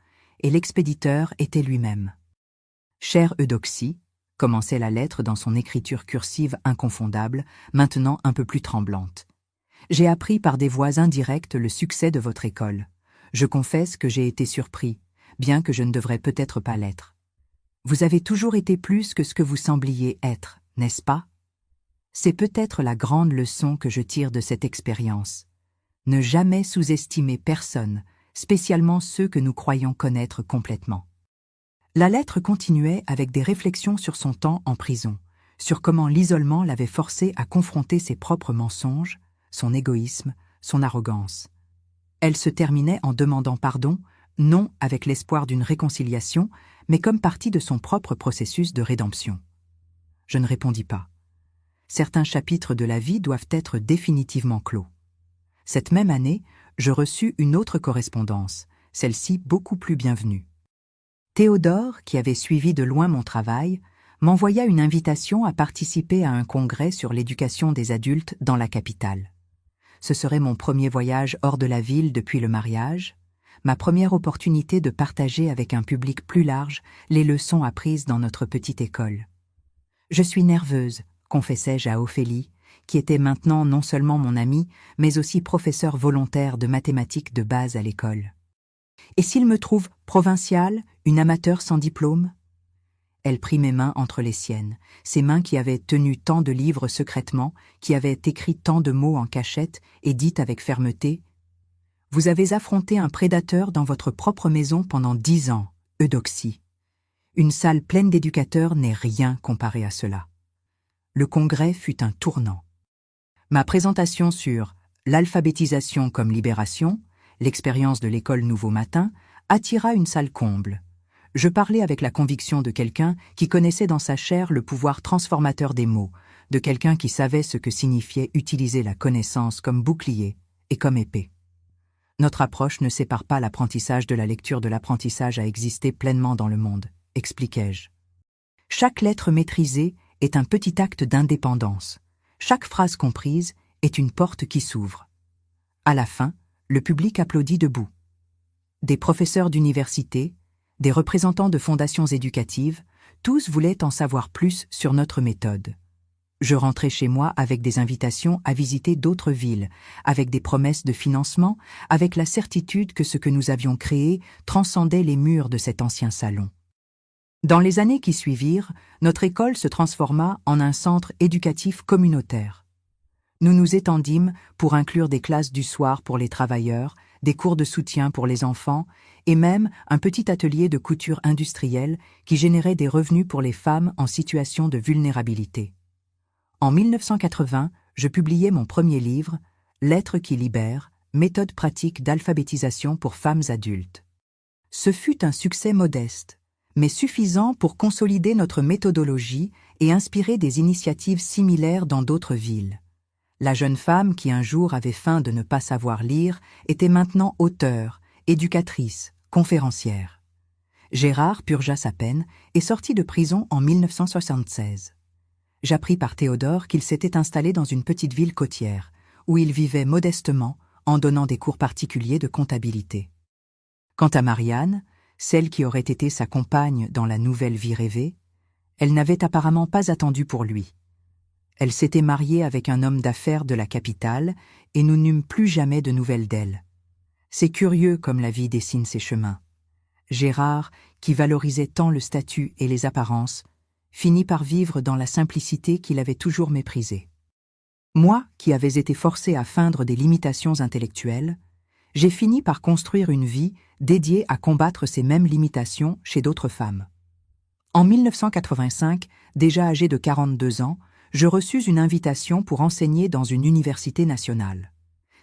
et l'expéditeur était lui-même. « Chère Eudoxie », commençait la lettre dans son écriture cursive inconfondable, maintenant un peu plus tremblante. « J'ai appris par des voies indirectes le succès de votre école. Je confesse que j'ai été surpris, bien que je ne devrais peut-être pas l'être. Vous avez toujours été plus que ce que vous sembliez être, n'est-ce pas? C'est peut-être la grande leçon que je tire de cette expérience. Ne jamais sous-estimer personne, spécialement ceux que nous croyons connaître complètement. » La lettre continuait avec des réflexions sur son temps en prison, sur comment l'isolement l'avait forcé à confronter ses propres mensonges, son égoïsme, son arrogance. Elle se terminait en demandant pardon, non avec l'espoir d'une réconciliation, mais comme partie de son propre processus de rédemption. Je ne répondis pas. Certains chapitres de la vie doivent être définitivement clos. Cette même année, je reçus une autre correspondance, celle-ci beaucoup plus bienvenue. Théodore, qui avait suivi de loin mon travail, m'envoya une invitation à participer à un congrès sur l'éducation des adultes dans la capitale. Ce serait mon premier voyage hors de la ville depuis le mariage, ma première opportunité de partager avec un public plus large les leçons apprises dans notre petite école. « Je suis nerveuse », confessai-je à Ophélie, qui était maintenant non seulement mon amie, mais aussi professeure volontaire de mathématiques de base à l'école. « Et s'il me trouve provinciale, une amateur sans diplôme ?» Elle prit mes mains entre les siennes, ces mains qui avaient tenu tant de livres secrètement, qui avaient écrit tant de mots en cachette et dit avec fermeté « Vous avez affronté un prédateur dans votre propre maison pendant 10 ans, Eudoxie. Une salle pleine d'éducateurs n'est rien comparé à cela. » Le congrès fut un tournant. Ma présentation sur l'alphabétisation comme libération, l'expérience de l'école Nouveau Matin, attira une salle comble. Je parlais avec la conviction de quelqu'un qui connaissait dans sa chair le pouvoir transformateur des mots, de quelqu'un qui savait ce que signifiait utiliser la connaissance comme bouclier et comme épée. Notre approche ne sépare pas l'apprentissage de la lecture de l'apprentissage à exister pleinement dans le monde, expliquai-je. Chaque lettre maîtrisée est un petit acte d'indépendance. Chaque phrase comprise est une porte qui s'ouvre. À la fin, le public applaudit debout. Des professeurs d'université, des représentants de fondations éducatives, tous voulaient en savoir plus sur notre méthode. Je rentrais chez moi avec des invitations à visiter d'autres villes, avec des promesses de financement, avec la certitude que ce que nous avions créé transcendait les murs de cet ancien salon. Dans les années qui suivirent, notre école se transforma en un centre éducatif communautaire. Nous nous étendîmes pour inclure des classes du soir pour les travailleurs, des cours de soutien pour les enfants et même un petit atelier de couture industrielle qui générait des revenus pour les femmes en situation de vulnérabilité. En 1980, je publiai mon premier livre, Lettres qui libèrent, méthode pratique d'alphabétisation pour femmes adultes. Ce fut un succès modeste, mais suffisant pour consolider notre méthodologie et inspirer des initiatives similaires dans d'autres villes. La jeune femme qui un jour avait feint de ne pas savoir lire était maintenant auteure, éducatrice, conférencière. Gérard purgea sa peine et sortit de prison en 1976. J'appris par Théodore qu'il s'était installé dans une petite ville côtière, où il vivait modestement en donnant des cours particuliers de comptabilité. Quant à Marianne, celle qui aurait été sa compagne dans la nouvelle vie rêvée, elle n'avait apparemment pas attendu pour lui. Elle s'était mariée avec un homme d'affaires de la capitale et nous n'eûmes plus jamais de nouvelles d'elle. C'est curieux comme la vie dessine ses chemins. Gérard, qui valorisait tant le statut et les apparences, finit par vivre dans la simplicité qu'il avait toujours méprisée. Moi, qui avais été forcé à feindre des limitations intellectuelles, j'ai fini par construire une vie dédiée à combattre ces mêmes limitations chez d'autres femmes. En 1985, déjà âgée de 42 ans, je reçus une invitation pour enseigner dans une université nationale.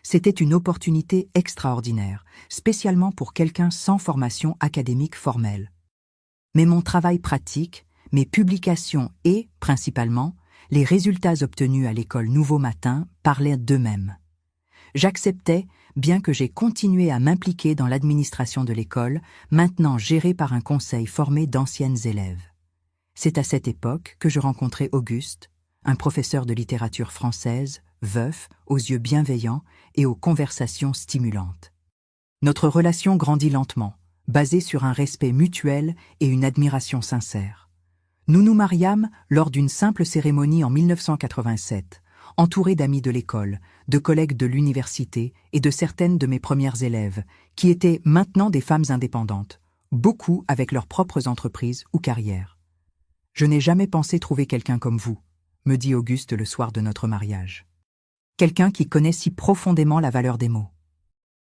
C'était une opportunité extraordinaire, spécialement pour quelqu'un sans formation académique formelle. Mais mon travail pratique, mes publications et, principalement, les résultats obtenus à l'école Nouveau Matin parlaient d'eux-mêmes. J'acceptais, bien que j'ai continué à m'impliquer dans l'administration de l'école, maintenant gérée par un conseil formé d'anciennes élèves. C'est à cette époque que je rencontrai Auguste, un professeur de littérature française, veuf, aux yeux bienveillants et aux conversations stimulantes. Notre relation grandit lentement, basée sur un respect mutuel et une admiration sincère. Nous nous mariâmes lors d'une simple cérémonie en 1987, entourés d'amis de l'école, de collègues de l'université et de certaines de mes premières élèves, qui étaient maintenant des femmes indépendantes, beaucoup avec leurs propres entreprises ou carrières. « Je n'ai jamais pensé trouver quelqu'un comme vous », me dit Auguste le soir de notre mariage. Quelqu'un qui connaît si profondément la valeur des mots.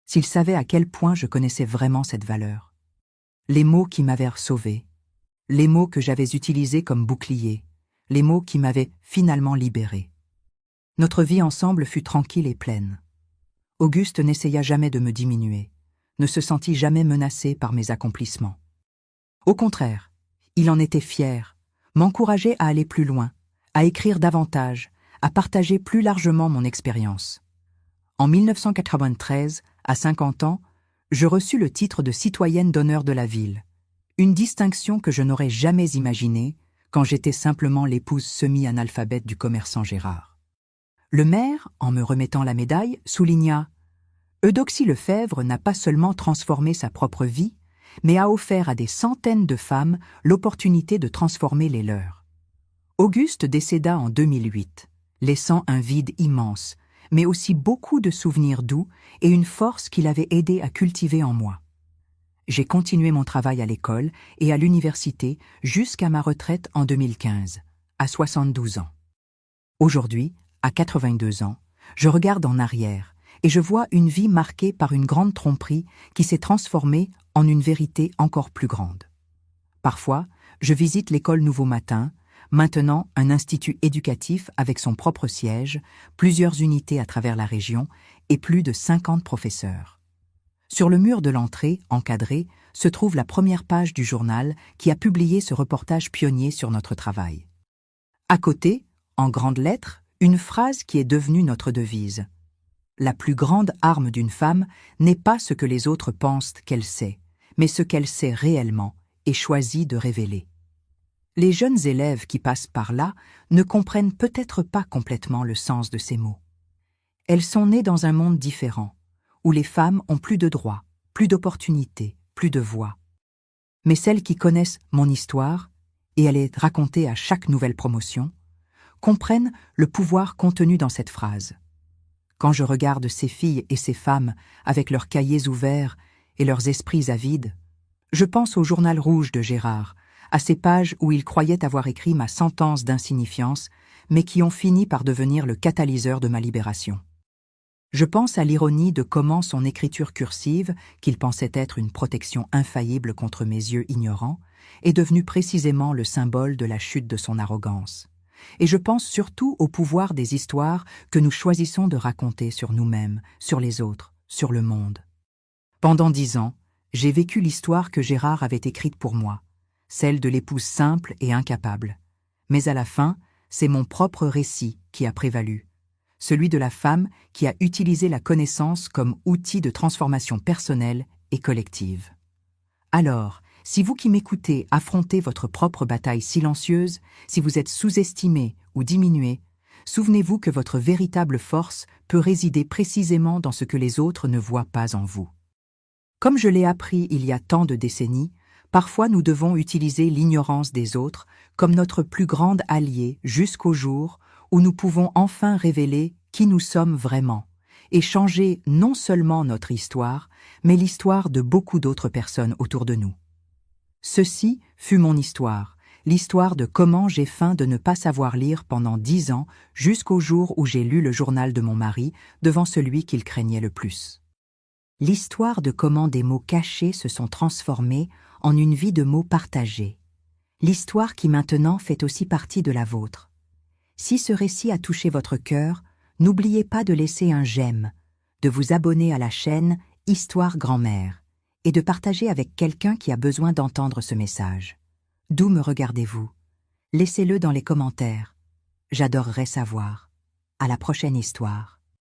S'il savait à quel point je connaissais vraiment cette valeur. Les mots qui m'avaient sauvé, les mots que j'avais utilisés comme bouclier, les mots qui m'avaient finalement libéré. Notre vie ensemble fut tranquille et pleine. Auguste n'essaya jamais de me diminuer, ne se sentit jamais menacé par mes accomplissements. Au contraire, il en était fier, m'encourageait à aller plus loin, à écrire davantage, à partager plus largement mon expérience. En 1993, à 50 ans, je reçus le titre de citoyenne d'honneur de la ville, une distinction que je n'aurais jamais imaginée quand j'étais simplement l'épouse semi-analphabète du commerçant Gérard. Le maire, en me remettant la médaille, souligna « Eudoxie Lefebvre n'a pas seulement transformé sa propre vie, mais a offert à des centaines de femmes l'opportunité de transformer les leurs. » Auguste décéda en 2008, laissant un vide immense, mais aussi beaucoup de souvenirs doux et une force qu'il avait aidé à cultiver en moi. J'ai continué mon travail à l'école et à l'université jusqu'à ma retraite en 2015, à 72 ans. Aujourd'hui, à 82 ans, je regarde en arrière et je vois une vie marquée par une grande tromperie qui s'est transformée en une vérité encore plus grande. Parfois, je visite l'école Nouveau Matin, maintenant un institut éducatif avec son propre siège, plusieurs unités à travers la région et plus de 50 professeurs. Sur le mur de l'entrée, encadré, se trouve la première page du journal qui a publié ce reportage pionnier sur notre travail. À côté, en grandes lettres, une phrase qui est devenue notre devise. La plus grande arme d'une femme n'est pas ce que les autres pensent qu'elle sait, mais ce qu'elle sait réellement et choisit de révéler. Les jeunes élèves qui passent par là ne comprennent peut-être pas complètement le sens de ces mots. Elles sont nées dans un monde différent, où les femmes ont plus de droits, plus d'opportunités, plus de voix. Mais celles qui connaissent mon histoire, et elle est racontée à chaque nouvelle promotion, comprennent le pouvoir contenu dans cette phrase. Quand je regarde ces filles et ces femmes avec leurs cahiers ouverts et leurs esprits avides, je pense au journal rouge de Gérard, à ces pages où il croyait avoir écrit ma sentence d'insignifiance, mais qui ont fini par devenir le catalyseur de ma libération. Je pense à l'ironie de comment son écriture cursive, qu'il pensait être une protection infaillible contre mes yeux ignorants, est devenue précisément le symbole de la chute de son arrogance. Et je pense surtout au pouvoir des histoires que nous choisissons de raconter sur nous-mêmes, sur les autres, sur le monde. Pendant 10 ans, j'ai vécu l'histoire que Gérard avait écrite pour moi, celle de l'épouse simple et incapable. Mais à la fin, c'est mon propre récit qui a prévalu, celui de la femme qui a utilisé la connaissance comme outil de transformation personnelle et collective. Alors, si vous qui m'écoutez affrontez votre propre bataille silencieuse, si vous êtes sous-estimé ou diminué, souvenez-vous que votre véritable force peut résider précisément dans ce que les autres ne voient pas en vous. Comme je l'ai appris il y a tant de décennies, parfois nous devons utiliser l'ignorance des autres comme notre plus grande alliée jusqu'au jour où nous pouvons enfin révéler qui nous sommes vraiment et changer non seulement notre histoire, mais l'histoire de beaucoup d'autres personnes autour de nous. Ceci fut mon histoire, l'histoire de comment j'ai feint de ne pas savoir lire pendant 10 ans jusqu'au jour où j'ai lu le journal de mon mari devant celui qu'il craignait le plus. L'histoire de comment des mots cachés se sont transformés en une vie de mots partagés. L'histoire qui maintenant fait aussi partie de la vôtre. Si ce récit a touché votre cœur, n'oubliez pas de laisser un j'aime, de vous abonner à la chaîne Histoire Grand-mère et de partager avec quelqu'un qui a besoin d'entendre ce message. D'où me regardez-vous? Laissez-le dans les commentaires. J'adorerais savoir. À la prochaine histoire.